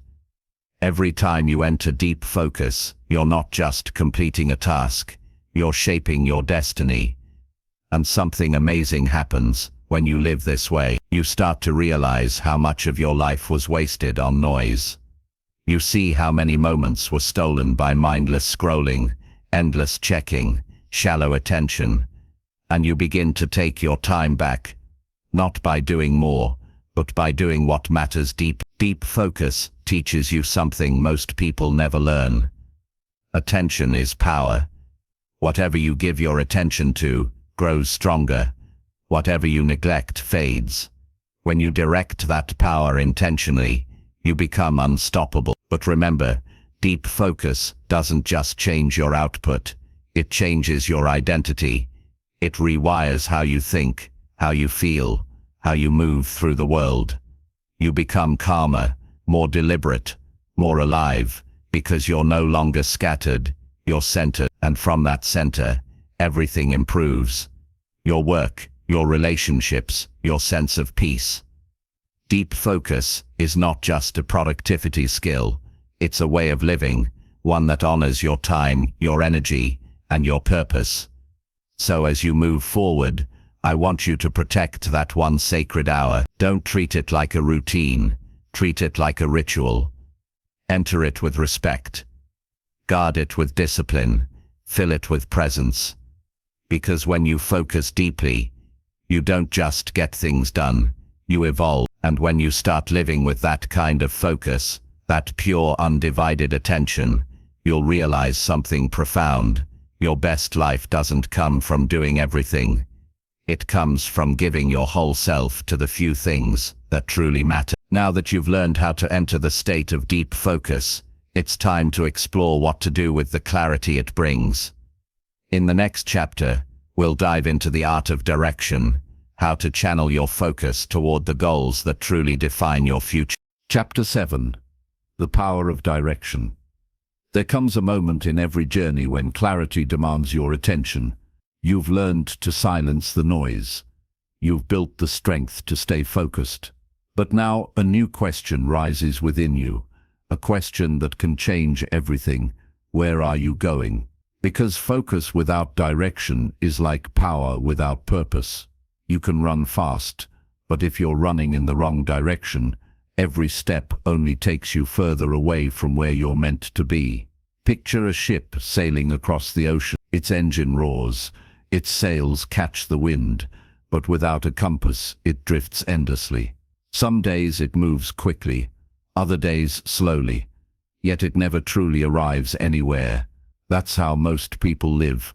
[SPEAKER 1] Every time you enter deep focus, you're not just completing a task, you're shaping your destiny. And something amazing happens when you live this way. You start to realize how much of your life was wasted on noise. You see how many moments were stolen by mindless scrolling, endless checking, shallow attention. And you begin to take your time back, not by doing more, but by doing what matters. Deep focus teaches you something most people never learn. Attention is power. Whatever you give your attention to grows stronger. Whatever you neglect fades. When you direct that power intentionally, you become unstoppable. But remember, deep focus doesn't just change your output, it changes your identity. It rewires how you think, how you feel, how you move through the world. You become calmer, more deliberate, more alive, because you're no longer scattered, you're centered. And from that center, everything improves. Your work, your relationships, your sense of peace. Deep focus is not just a productivity skill, it's a way of living, one that honors your time, your energy, and your purpose. So as you move forward, I want you to protect that one sacred hour. Don't treat it like a routine, treat it like a ritual. Enter it with respect. Guard it with discipline, fill it with presence. Because when you focus deeply, you don't just get things done, you evolve. And when you start living with that kind of focus, that pure undivided attention, you'll realize something profound. Your best life doesn't come from doing everything. It comes from giving your whole self to the few things that truly matter. Now that you've learned how to enter the state of deep focus, it's time to explore what to do with the clarity it brings. In the next chapter, we'll dive into the art of direction, how to channel your focus toward the goals that truly define your future. Chapter 7. The Power of Direction. There comes a moment in every journey when clarity demands your attention. You've learned to silence the noise. You've built the strength to stay focused. But now a new question rises within you, a question that can change everything. Where are you going? Because focus without direction is like power without purpose. You can run fast, but if you're running in the wrong direction, every step only takes you further away from where you're meant to be. Picture a ship sailing across the ocean. Its engine roars, its sails catch the wind, but without a compass, it drifts endlessly. Some days it moves quickly, other days slowly, yet it never truly arrives anywhere. That's how most people live,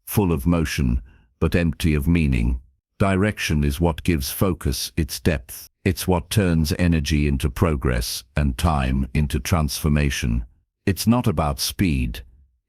[SPEAKER 1] full of motion, but empty of meaning. Direction is what gives focus its depth. It's what turns energy into progress and time into transformation. It's not about speed,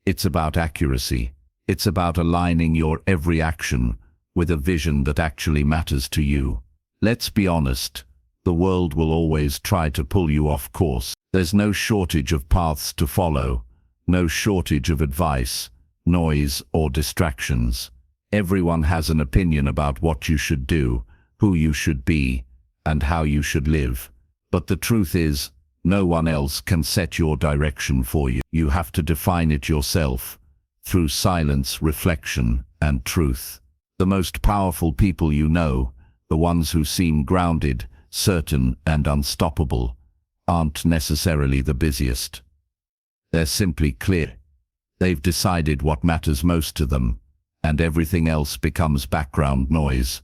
[SPEAKER 1] it's about accuracy. It's about aligning your every action with a vision that actually matters to you. Let's be honest, The world will always try to pull you off course. There's no shortage of paths to follow, no shortage of advice, noise, or distractions. Everyone has an opinion about what you should do, who you should be, and how you should live. But the truth is, no one else can set your direction for you. You have to define it yourself, through silence, reflection, and truth. The most powerful people you know, the ones who seem grounded, certain, and unstoppable, aren't necessarily the busiest. They're simply clear. They've decided what matters most to them, and everything else becomes background noise.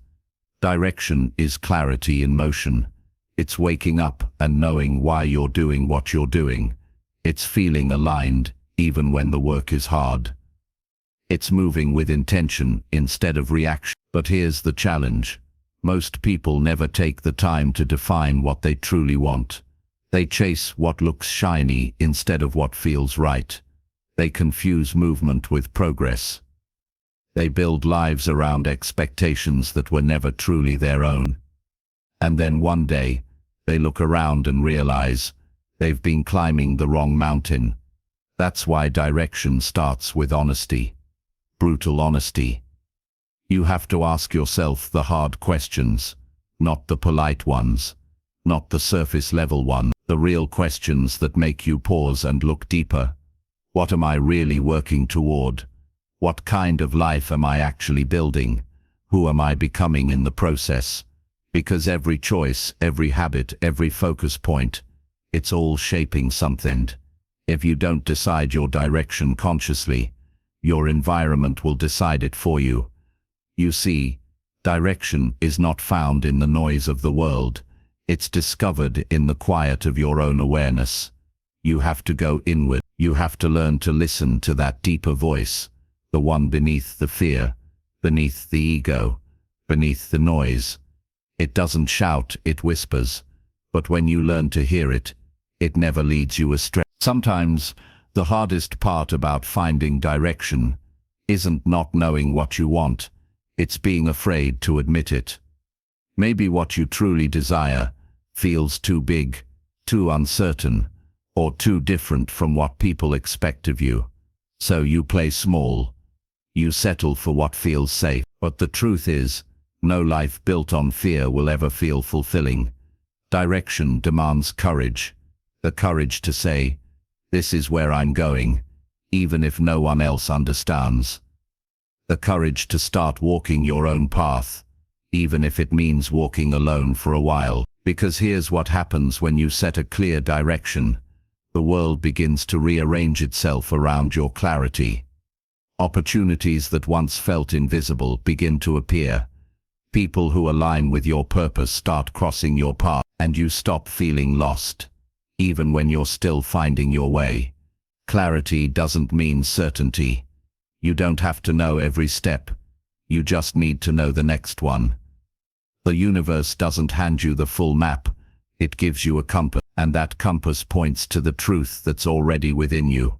[SPEAKER 1] Direction is clarity in motion. It's waking up and knowing why you're doing what you're doing. It's feeling aligned, even when the work is hard. It's moving with intention instead of reaction. But here's the challenge. Most people never take the time to define what they truly want. They chase what looks shiny instead of what feels right. They confuse movement with progress. They build lives around expectations that were never truly their own. And then one day, they look around and realize they've been climbing the wrong mountain. That's why direction starts with honesty. Brutal honesty. You have to ask yourself the hard questions, not the polite ones, not the surface-level ones, the real questions that make you pause and look deeper. What am I really working toward? What kind of life am I actually building? Who am I becoming in the process? Because every choice, every habit, every focus point, it's all shaping something. If you don't decide your direction consciously, your environment will decide it for you. You see, direction is not found in the noise of the world. It's discovered in the quiet of your own awareness. You have to go inward. You have to learn to listen to that deeper voice, the one beneath the fear, beneath the ego, beneath the noise. It doesn't shout, it whispers. But when you learn to hear it, it never leads you astray. Sometimes, the hardest part about finding direction isn't not knowing what you want, it's being afraid to admit it. Maybe what you truly desire feels too big, too uncertain, or too different from what people expect of you. So you play small. You settle for what feels safe. But the truth is, no life built on fear will ever feel fulfilling. Direction demands courage. The courage to say, this is where I'm going, even if no one else understands. The courage to start walking your own path, even if it means walking alone for a while. Because here's what happens when you set a clear direction. The world begins to rearrange itself around your clarity. Opportunities that once felt invisible begin to appear. People who align with your purpose start crossing your path, and you stop feeling lost, even when you're still finding your way. Clarity doesn't mean certainty. You don't have to know every step. You just need to know the next one. The universe doesn't hand you the full map. It gives you a compass, and that compass points to the truth that's already within you.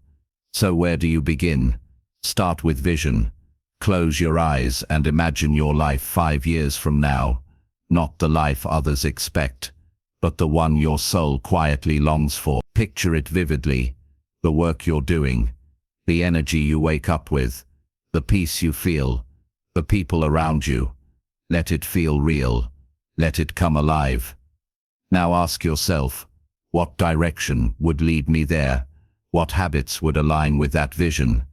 [SPEAKER 1] So where do you begin? Start with vision. Close your eyes and imagine your life 5 years from now. Not the life others expect, but the one your soul quietly longs for. Picture it vividly. The work you're doing, the energy you wake up with, the peace you feel, the people around you. Let it feel real. Let it come alive. Now ask yourself, what direction would lead me there? What habits would align with that vision?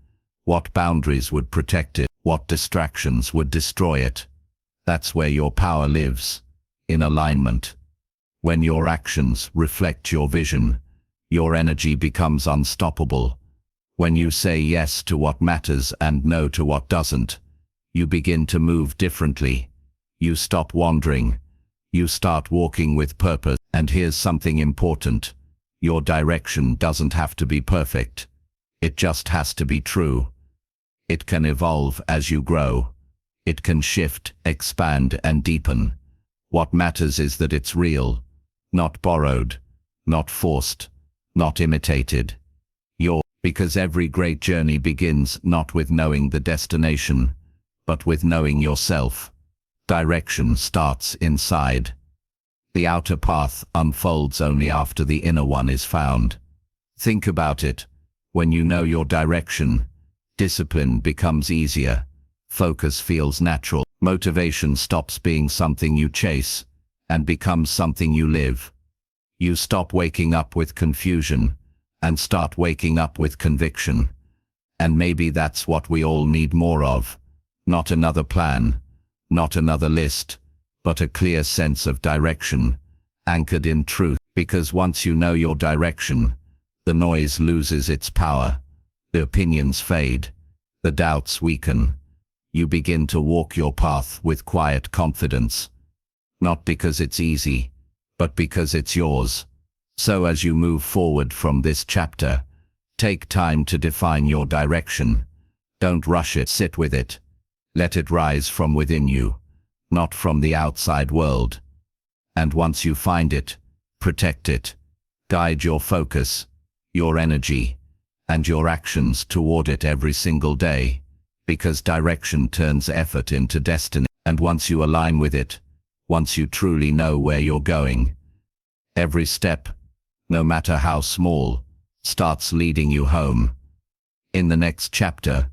[SPEAKER 1] What boundaries would protect it? What distractions would destroy it? That's where your power lives, in alignment. When your actions reflect your vision, your energy becomes unstoppable. When you say yes to what matters and no to what doesn't, you begin to move differently. You stop wandering. You start walking with purpose. And here's something important. Your direction doesn't have to be perfect. It just has to be true. It can evolve as you grow. It can shift, expand, and deepen. What matters is that it's real, not borrowed, not forced, not imitated. Because every great journey begins not with knowing the destination, but with knowing yourself. Direction starts inside. The outer path unfolds only after the inner one is found. Think about it. When you know your direction, discipline becomes easier. Focus feels natural. Motivation stops being something you chase and becomes something you live. You stop waking up with confusion and start waking up with conviction. And maybe that's what we all need more of. Not another plan, not another list, but a clear sense of direction, anchored in truth. Because once you know your direction, the noise loses its power, the opinions fade, the doubts weaken. You begin to walk your path with quiet confidence. Not because it's easy, but because it's yours. So as you move forward from this chapter, take time to define your direction. Don't rush it, sit with it. Let it rise from within you, not from the outside world. And once you find it, protect it. Guide your focus, your energy, and your actions toward it every single day. Because direction turns effort into destiny. And once you align with it, once you truly know where you're going, every step, no matter how small, starts leading you home. In the next chapter,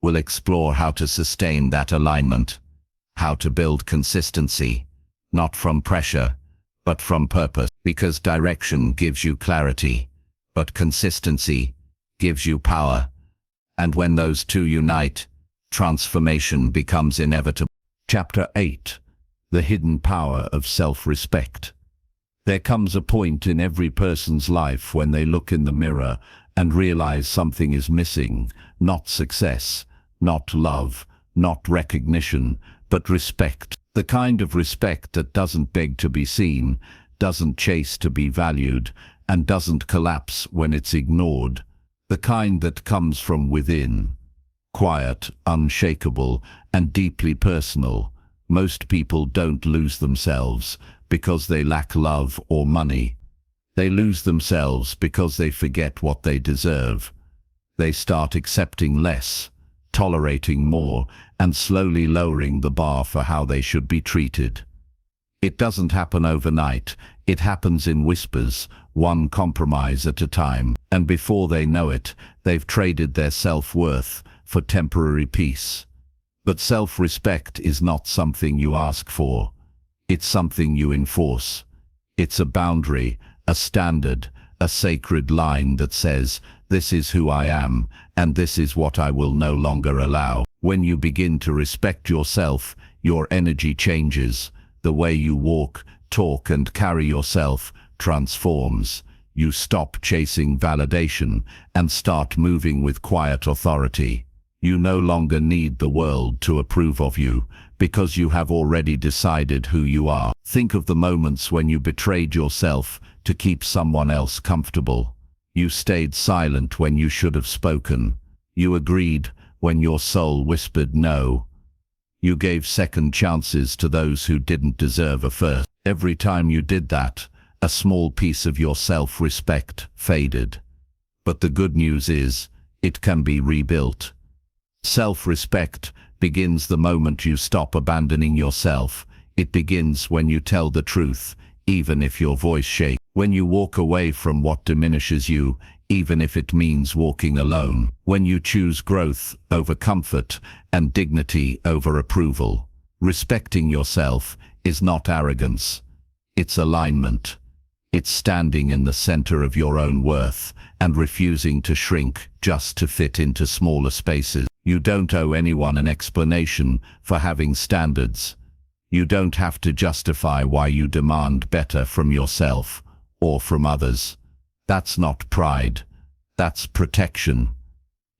[SPEAKER 1] we'll explore how to sustain that alignment, how to build consistency, not from pressure, but from purpose. Because direction gives you clarity, but consistency gives you power. And when those two unite, transformation becomes inevitable. Chapter 8. The Hidden Power of Self-Respect. There comes a point in every person's life when they look in the mirror and realize something is missing. Not success, not love, not recognition, but respect. The kind of respect that doesn't beg to be seen, doesn't chase to be valued, and doesn't collapse when it's ignored. The kind that comes from within. Quiet, unshakable, and deeply personal. Most people don't lose themselves because they lack love or money. They lose themselves because they forget what they deserve. They start accepting less, tolerating more, and slowly lowering the bar for how they should be treated. It doesn't happen overnight. It happens in whispers, one compromise at a time. And before they know it, they've traded their self-worth for temporary peace. But self-respect is not something you ask for. It's something you enforce. It's a boundary, a standard, a sacred line that says, this is who I am, and this is what I will no longer allow. When you begin to respect yourself, your energy changes. The way you walk, talk, and carry yourself transforms. You stop chasing validation and start moving with quiet authority. You no longer need the world to approve of you, because you have already decided who you are. Think of the moments when you betrayed yourself to keep someone else comfortable. You stayed silent when you should have spoken. You agreed when your soul whispered no. You gave second chances to those who didn't deserve a first. Every time you did that, a small piece of your self-respect faded. But the good news is, it can be rebuilt. Self-respect begins the moment you stop abandoning yourself. It begins when you tell the truth, even if your voice shakes. When you walk away from what diminishes you, even if it means walking alone. When you choose growth over comfort and dignity over approval. Respecting yourself is not arrogance. It's alignment. It's standing in the center of your own worth and refusing to shrink just to fit into smaller spaces. You don't owe anyone an explanation for having standards. You don't have to justify why you demand better from yourself or from others. That's not pride. That's protection.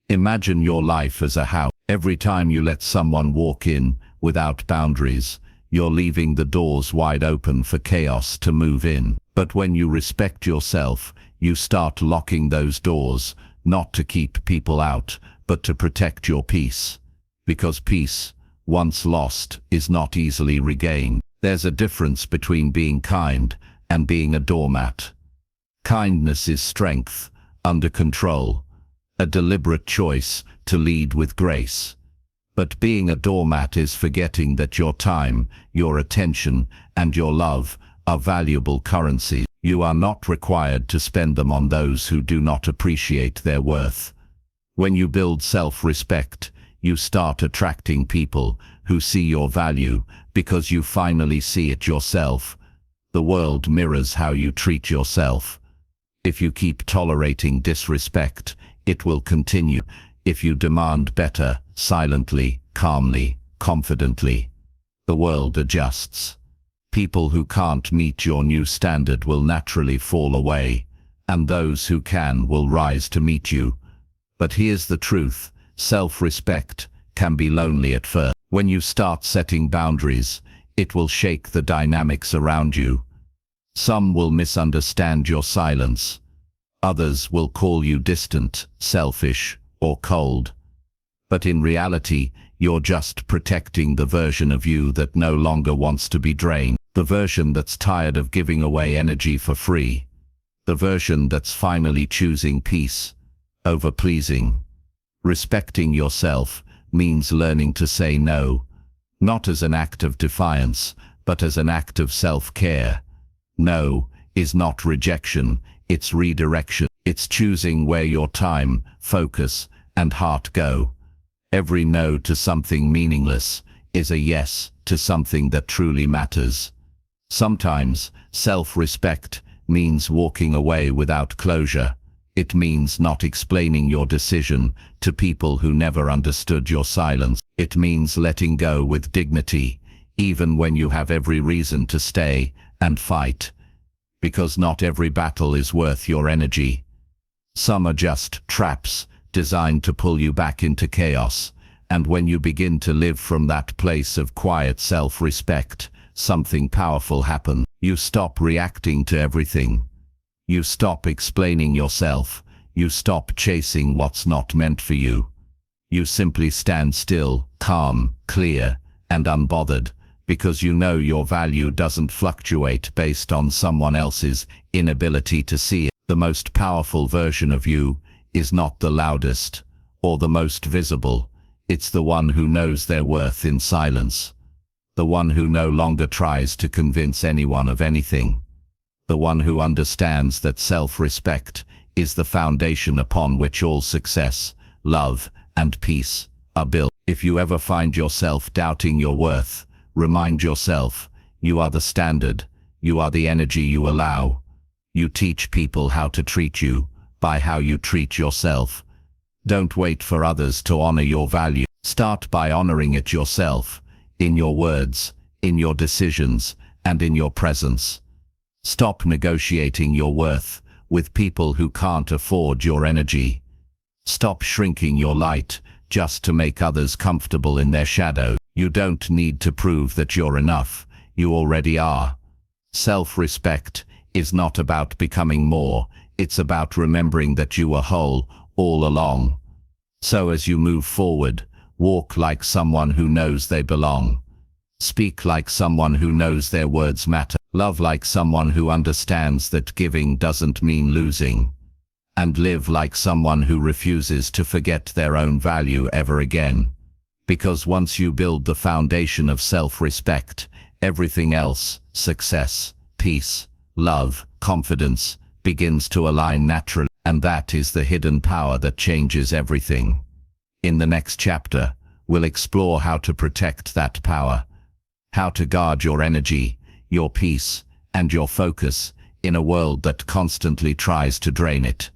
[SPEAKER 1] Imagine your life as a house. Every time you let someone walk in without boundaries, you're leaving the doors wide open for chaos to move in. But when you respect yourself, you start locking those doors, not to keep people out, but to protect your peace. Because peace, once lost, is not easily regained. There's a difference between being kind and being a doormat. Kindness is strength, under control, a deliberate choice to lead with grace. But being a doormat is forgetting that your time, your attention, and your love are valuable currency. You are not required to spend them on those who do not appreciate their worth. When you build self-respect, you start attracting people who see your value because you finally see it yourself. The world mirrors how you treat yourself. If you keep tolerating disrespect, it will continue. If you demand better, silently, calmly, confidently, the world adjusts. People who can't meet your new standard will naturally fall away, and those who can will rise to meet you. But here's the truth, self-respect can be lonely at first. When you start setting boundaries, it will shake the dynamics around you. Some will misunderstand your silence. Others will call you distant, selfish, or cold. But in reality, you're just protecting the version of you that no longer wants to be drained. The version that's tired of giving away energy for free. The version that's finally choosing peace over pleasing. Respecting yourself means learning to say no, not as an act of defiance, but as an act of self-care. No is not rejection, it's redirection. It's choosing where your time, focus, and heart go. Every no to something meaningless is a yes to something that truly matters. Sometimes, self-respect means walking away without closure. It means not explaining your decision to people who never understood your silence. It means letting go with dignity, even when you have every reason to stay and fight. Because not every battle is worth your energy. Some are just traps designed to pull you back into chaos. And when you begin to live from that place of quiet self-respect, something powerful happens. You stop reacting to everything. You stop explaining yourself. You stop chasing what's not meant for you. You simply stand still, calm, clear, and unbothered, because you know your value doesn't fluctuate based on someone else's inability to see it. The most powerful version of you is not the loudest or the most visible. It's the one who knows their worth in silence. The one who no longer tries to convince anyone of anything. The one who understands that self-respect is the foundation upon which all success, love, and peace are built. If you ever find yourself doubting your worth, remind yourself, you are the standard, you are the energy you allow. You teach people how to treat you by how you treat yourself. Don't wait for others to honor your value. Start by honoring it yourself, in your words, in your decisions, and in your presence. Stop negotiating your worth with people who can't afford your energy. Stop shrinking your light just to make others comfortable in their shadow. You don't need to prove that you're enough. You already are. Self-respect is not about becoming more. It's about remembering that you were whole all along. So as you move forward, walk like someone who knows they belong. Speak like someone who knows their words matter. Love like someone who understands that giving doesn't mean losing. And live like someone who refuses to forget their own value ever again. Because once you build the foundation of self-respect, everything else, success, peace, love, confidence, begins to align naturally. And that is the hidden power that changes everything. In the next chapter, we'll explore how to protect that power, how to guard your energy, your peace, and your focus in a world that constantly tries to drain it.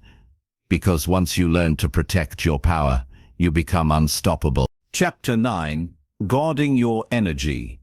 [SPEAKER 1] Because once you learn to protect your power, you become unstoppable. Chapter 9, Guarding Your Energy.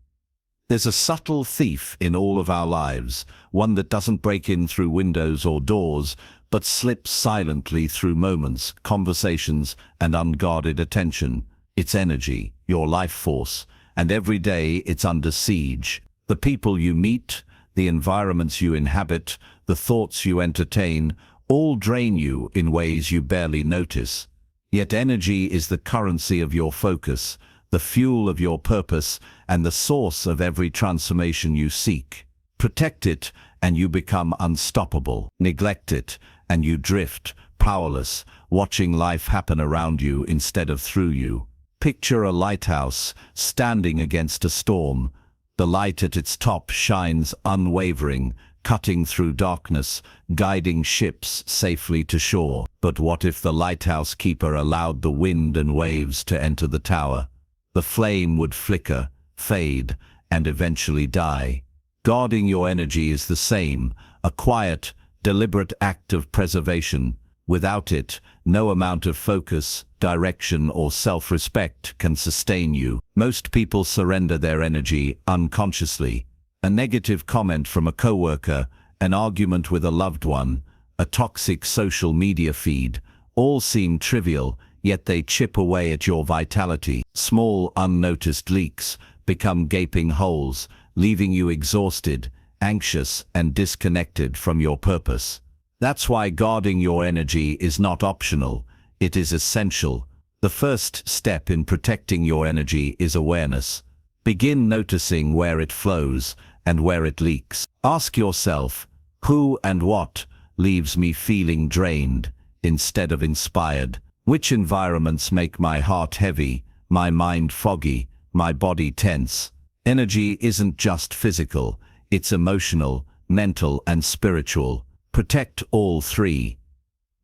[SPEAKER 1] There's a subtle thief in all of our lives, one that doesn't break in through windows or doors, but slips silently through moments, conversations, and unguarded attention. It's energy, your life force, and every day it's under siege. The people you meet, the environments you inhabit, the thoughts you entertain, all drain you in ways you barely notice. Yet energy is the currency of your focus, the fuel of your purpose, and the source of every transformation you seek. Protect it, and you become unstoppable. Neglect it, and you drift, powerless, watching life happen around you instead of through you. Picture a lighthouse standing against a storm. The light at its top shines unwavering, cutting through darkness, guiding ships safely to shore. But what if the lighthouse keeper allowed the wind and waves to enter the tower? The flame would flicker, fade, and eventually die. Guarding your energy is the same, a quiet, deliberate act of preservation. Without it, no amount of focus, direction, or self-respect can sustain you. Most people surrender their energy unconsciously. A negative comment from a coworker, an argument with a loved one, a toxic social media feed, all seem trivial, yet they chip away at your vitality. Small, unnoticed leaks become gaping holes, leaving you exhausted, anxious, and disconnected from your purpose. That's why guarding your energy is not optional, it is essential. The first step in protecting your energy is awareness. Begin noticing where it flows and where it leaks. Ask yourself, who and what leaves me feeling drained instead of inspired? Which environments make my heart heavy, my mind foggy, my body tense? Energy isn't just physical, it's emotional, mental, and spiritual. Protect all three.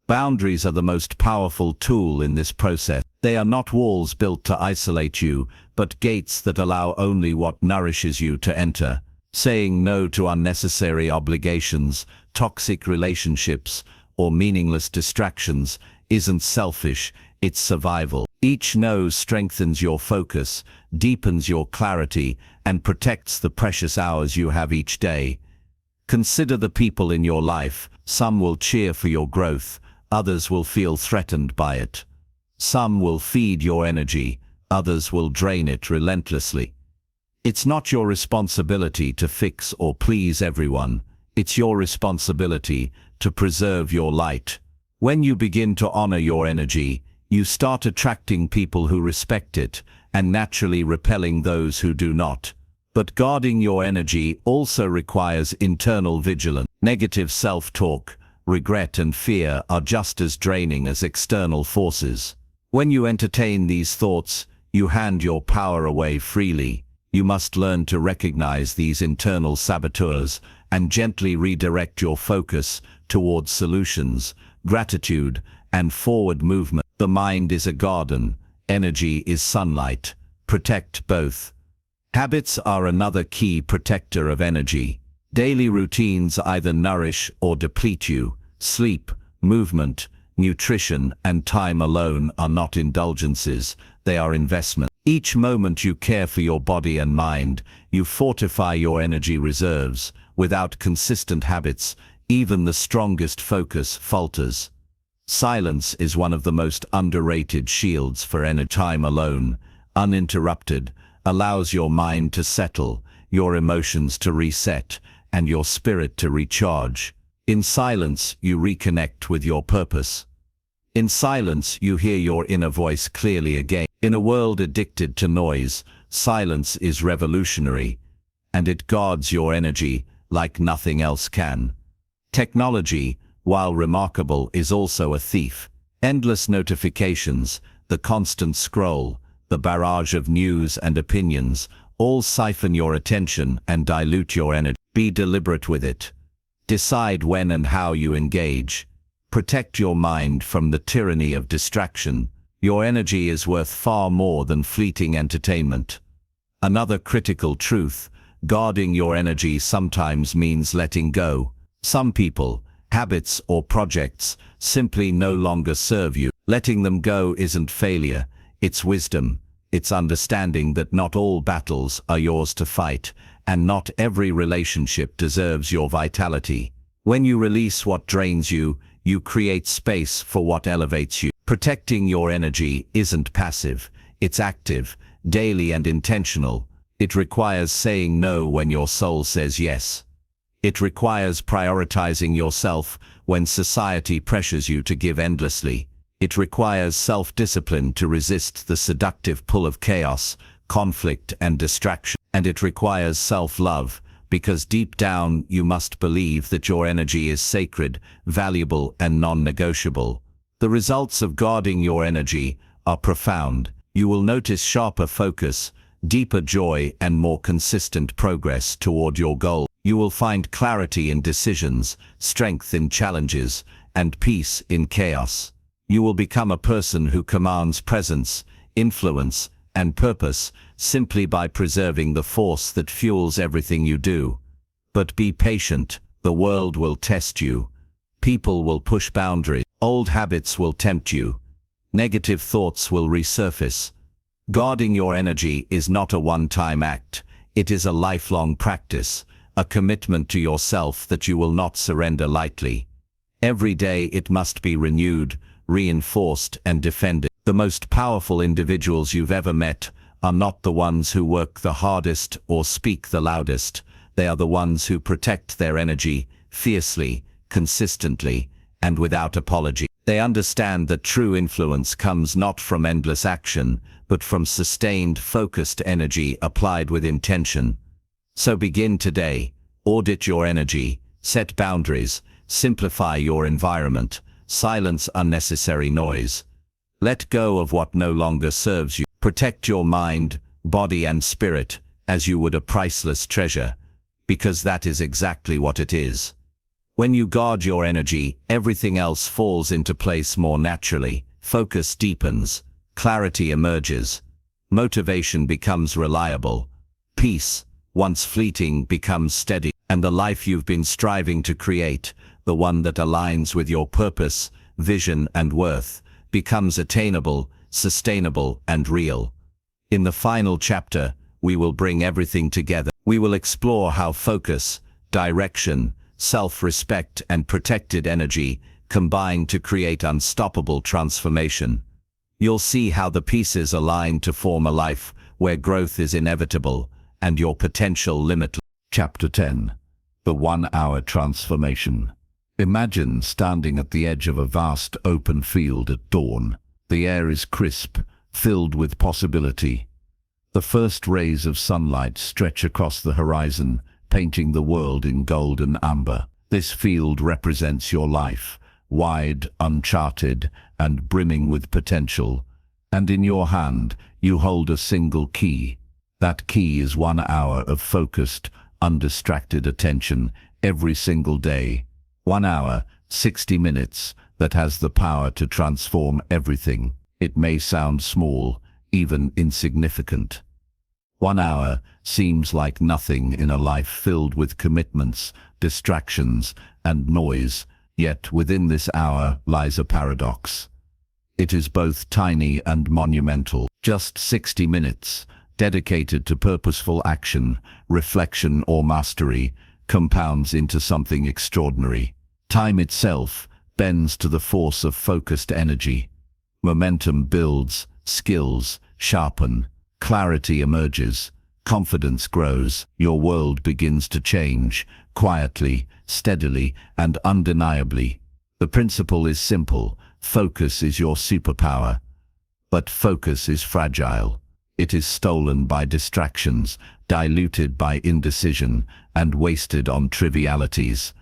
[SPEAKER 1] Boundaries are the most powerful tool in this process. They are not walls built to isolate you, but gates that allow only what nourishes you to enter. Saying no to unnecessary obligations, toxic relationships, or meaningless distractions isn't selfish, it's survival. Each no strengthens your focus, deepens your clarity, and protects the precious hours you have each day. Consider the people in your life. Some will cheer for your growth, others will feel threatened by it. Some will feed your energy, others will drain it relentlessly. It's not your responsibility to fix or please everyone. It's your responsibility to preserve your light. When you begin to honor your energy, you start attracting people who respect it and naturally repelling those who do not. But guarding your energy also requires internal vigilance. Negative self-talk, regret, and fear are just as draining as external forces. When you entertain these thoughts, you hand your power away freely. You must learn to recognize these internal saboteurs and gently redirect your focus towards solutions, gratitude, and forward movement. The mind is a garden, energy is sunlight. Protect both. Habits are another key protector of energy. Daily routines either nourish or deplete you. Sleep, movement, nutrition, and time alone are not indulgences, they are investments. Each moment you care for your body and mind, you fortify your energy reserves. Without consistent habits, even the strongest focus falters. Silence is one of the most underrated shields for energy. Time alone, uninterrupted, allows your mind to settle, your emotions to reset, and your spirit to recharge. In silence, you reconnect with your purpose. In silence, you hear your inner voice clearly again. In a world addicted to noise, silence is revolutionary, and it guards your energy like nothing else can. Technology, while remarkable, is also a thief. Endless notifications, the constant scroll, the barrage of news and opinions, all siphon your attention and dilute your energy. Be deliberate with it. Decide when and how you engage. Protect your mind from the tyranny of distraction. Your energy is worth far more than fleeting entertainment. Another critical truth, guarding your energy sometimes means letting go. Some people, habits, or projects simply no longer serve you. Letting them go isn't failure, it's wisdom. It's understanding that not all battles are yours to fight, and not every relationship deserves your vitality. When you release what drains you, you create space for what elevates you. Protecting your energy isn't passive, it's active, daily and intentional. It requires saying no when your soul says yes. It requires prioritizing yourself when society pressures you to give endlessly. It requires self-discipline to resist the seductive pull of chaos, conflict, and distraction. And it requires self-love, because deep down you must believe that your energy is sacred, valuable, and non-negotiable. The results of guarding your energy are profound. You will notice sharper focus, deeper joy, and more consistent progress toward your goal. You will find clarity in decisions, strength in challenges, and peace in chaos. You will become a person who commands presence, influence, and purpose simply by preserving the force that fuels everything you do. But be patient. The world will test you. People will push boundaries. Old habits will tempt you. Negative thoughts will resurface. Guarding your energy is not a one-time act. It is a lifelong practice, a commitment to yourself that you will not surrender lightly. Every day it must be renewed, reinforced, and defended. The most powerful individuals you've ever met are not the ones who work the hardest or speak the loudest. They are the ones who protect their energy fiercely, consistently, and without apology. They understand that true influence comes not from endless action, but from sustained, focused energy applied with intention. So begin today. Audit your energy, set boundaries, simplify your environment, silence unnecessary noise. Let go of what no longer serves you. Protect your mind, body, and spirit as you would a priceless treasure, because that is exactly what it is. When you guard your energy, everything else falls into place more naturally. Focus deepens, clarity emerges, motivation becomes reliable, peace, once fleeting, becomes steady, and the life you've been striving to create, the one that aligns with your purpose, vision, and worth, becomes attainable, sustainable, and real. In the final chapter, we will bring everything together. We will explore how focus, direction, self-respect, and protected energy combine to create unstoppable transformation. You'll see how the pieces align to form a life where growth is inevitable and your potential limitless. Chapter 10. The 1-hour transformation. Imagine standing at the edge of a vast open field at dawn. The air is crisp, filled with possibility. The first rays of sunlight stretch across the horizon, painting the world in gold and amber. This field represents your life, wide, uncharted, and brimming with potential. And in your hand, you hold a single key. That key is 1 hour of focused, undistracted attention every single day. 1 hour, 60 minutes, that has the power to transform everything. It may sound small, even insignificant. 1 hour seems like nothing in a life filled with commitments, distractions, and noise, yet within this hour lies a paradox. It is both tiny and monumental. Just 60 minutes, dedicated to purposeful action, reflection, or mastery, compounds into something extraordinary. Time itself bends to the force of focused energy. Momentum builds, skills sharpen, clarity emerges, confidence grows. Your world begins to change, quietly, steadily, and undeniably. The principle is simple. Focus is your superpower. But focus is fragile. It is stolen by distractions, diluted by indecision, and wasted on trivialities.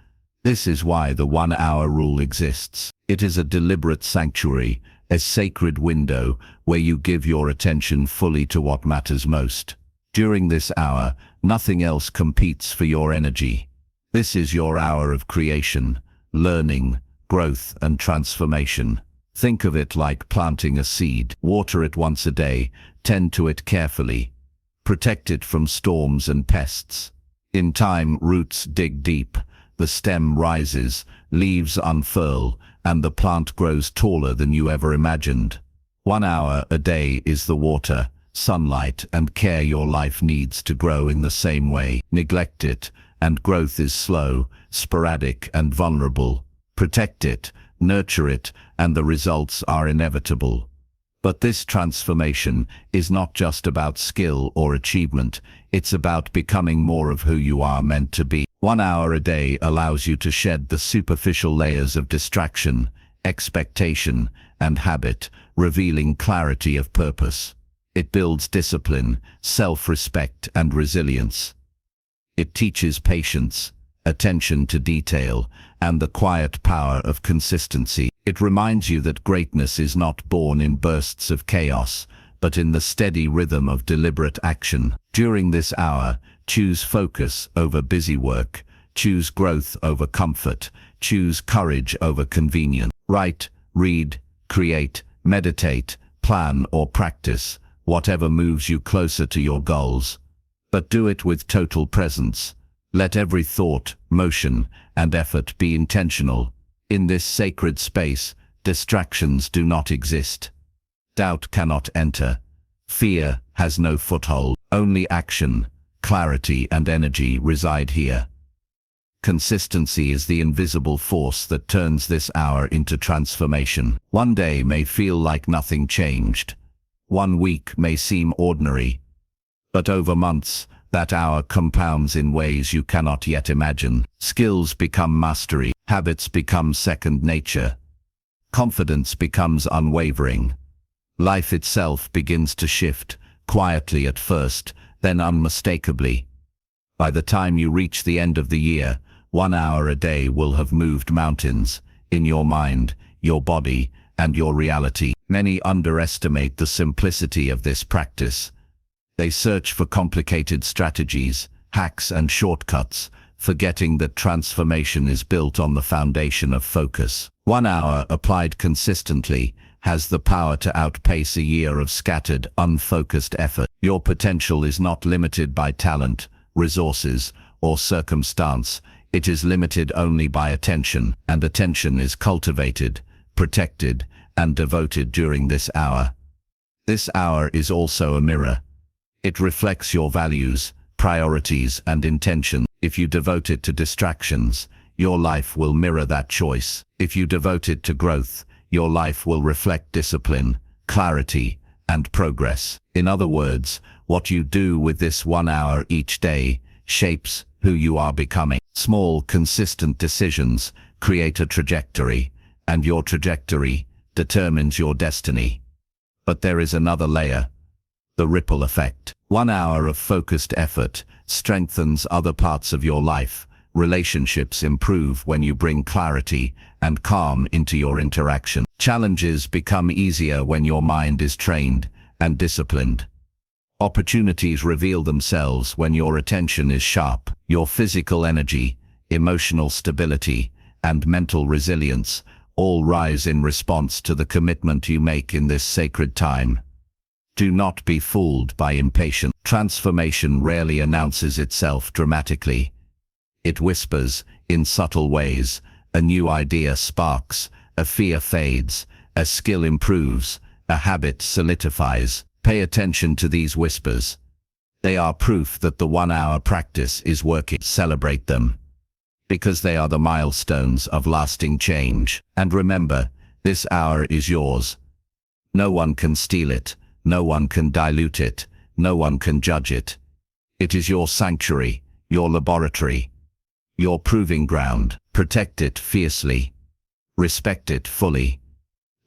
[SPEAKER 1] This is why the 1 hour rule exists. It is a deliberate sanctuary, a sacred window where you give your attention fully to what matters most. During this hour, nothing else competes for your energy. This is your hour of creation, learning, growth, and transformation. Think of it like planting a seed. Water it once a day, tend to it carefully. Protect it from storms and pests. In time, roots dig deep, the stem rises, leaves unfurl, and the plant grows taller than you ever imagined. 1 hour a day is the water, sunlight, and care your life needs to grow in the same way. Neglect it, and growth is slow, sporadic, and vulnerable. Protect it, nurture it, and the results are inevitable. But this transformation is not just about skill or achievement, it's about becoming more of who you are meant to be. 1 hour a day allows you to shed the superficial layers of distraction, expectation, and habit, revealing clarity of purpose. It builds discipline, self-respect, and resilience. It teaches patience, attention to detail, and the quiet power of consistency. It reminds you that greatness is not born in bursts of chaos, but in the steady rhythm of deliberate action. During this hour, choose focus over busy work, choose growth over comfort, choose courage over convenience. Write, read, create, meditate, plan or practice, whatever moves you closer to your goals. But do it with total presence. Let every thought, motion, and effort be intentional. In this sacred space, distractions do not exist. Doubt cannot enter. Fear has no foothold. Only action, clarity, and energy reside here. Consistency is the invisible force that turns this hour into transformation. One day may feel like nothing changed. One week may seem ordinary. But over months, that hour compounds in ways you cannot yet imagine. Skills become mastery, habits become second nature, confidence becomes unwavering. Life itself begins to shift, quietly at first, then unmistakably. By the time you reach the end of the year, 1 hour a day will have moved mountains, in your mind, your body, and your reality. Many underestimate the simplicity of this practice. They search for complicated strategies, hacks and shortcuts, forgetting that transformation is built on the foundation of focus. 1 hour applied consistently has the power to outpace a year of scattered, unfocused effort. Your potential is not limited by talent, resources, or circumstance. It is limited only by attention, and attention is cultivated, protected, and devoted during this hour. This hour is also a mirror. It reflects your values, priorities, and intention. If you devote it to distractions, your life will mirror that choice. If you devote it to growth, your life will reflect discipline, clarity, and progress. In other words, what you do with this 1 hour each day shapes who you are becoming. Small, consistent decisions create a trajectory, and your trajectory determines your destiny. But there is another layer. The ripple effect. 1 hour of focused effort strengthens other parts of your life. Relationships improve when you bring clarity and calm into your interaction. Challenges become easier when your mind is trained and disciplined. Opportunities reveal themselves when your attention is sharp. Your physical energy, emotional stability, and mental resilience all rise in response to the commitment you make in this sacred time. Do not be fooled by impatience. Transformation rarely announces itself dramatically. It whispers, in subtle ways. A new idea sparks, a fear fades, a skill improves, a habit solidifies. Pay attention to these whispers. They are proof that the 1 hour practice is working. Celebrate them, because they are the milestones of lasting change. And remember, this hour is yours. No one can steal it. No one can dilute it. No one can judge it. It is your sanctuary, your laboratory, your proving ground. Protect it fiercely. Respect it fully.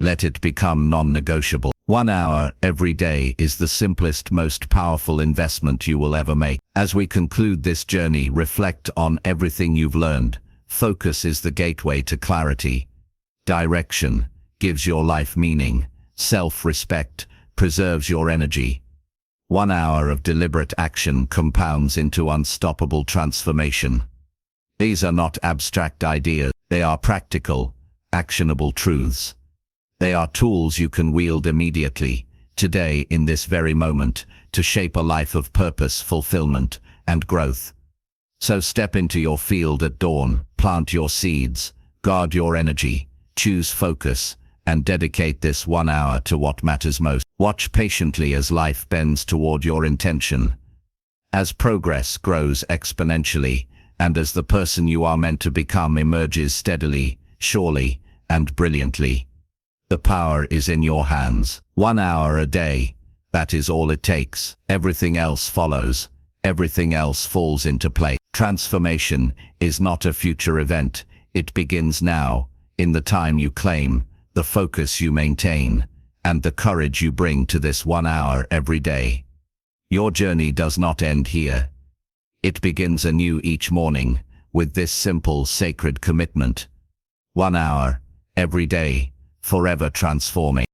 [SPEAKER 1] Let it become non-negotiable. 1 hour every day is the simplest, most powerful investment you will ever make. As we conclude this journey, reflect on everything you've learned. Focus is the gateway to clarity. Direction gives your life meaning. Self-respect preserves your energy. 1 hour of deliberate action compounds into unstoppable transformation. These are not abstract ideas. They are practical, actionable truths. They are tools you can wield immediately, today, in this very moment, to shape a life of purpose, fulfillment, and growth. So step into your field at dawn, plant your seeds, guard your energy, choose focus, and dedicate this 1 hour to what matters most. Watch patiently as life bends toward your intention. As progress grows exponentially, and as the person you are meant to become emerges steadily, surely, and brilliantly. The power is in your hands. 1 hour a day, that is all it takes. Everything else follows. Everything else falls into place. Transformation is not a future event. It begins now, in the time you claim, the focus you maintain, and the courage you bring to this 1 hour every day. Your journey does not end here. It begins anew each morning, with this simple, sacred commitment. 1 hour, every day, forever transforming.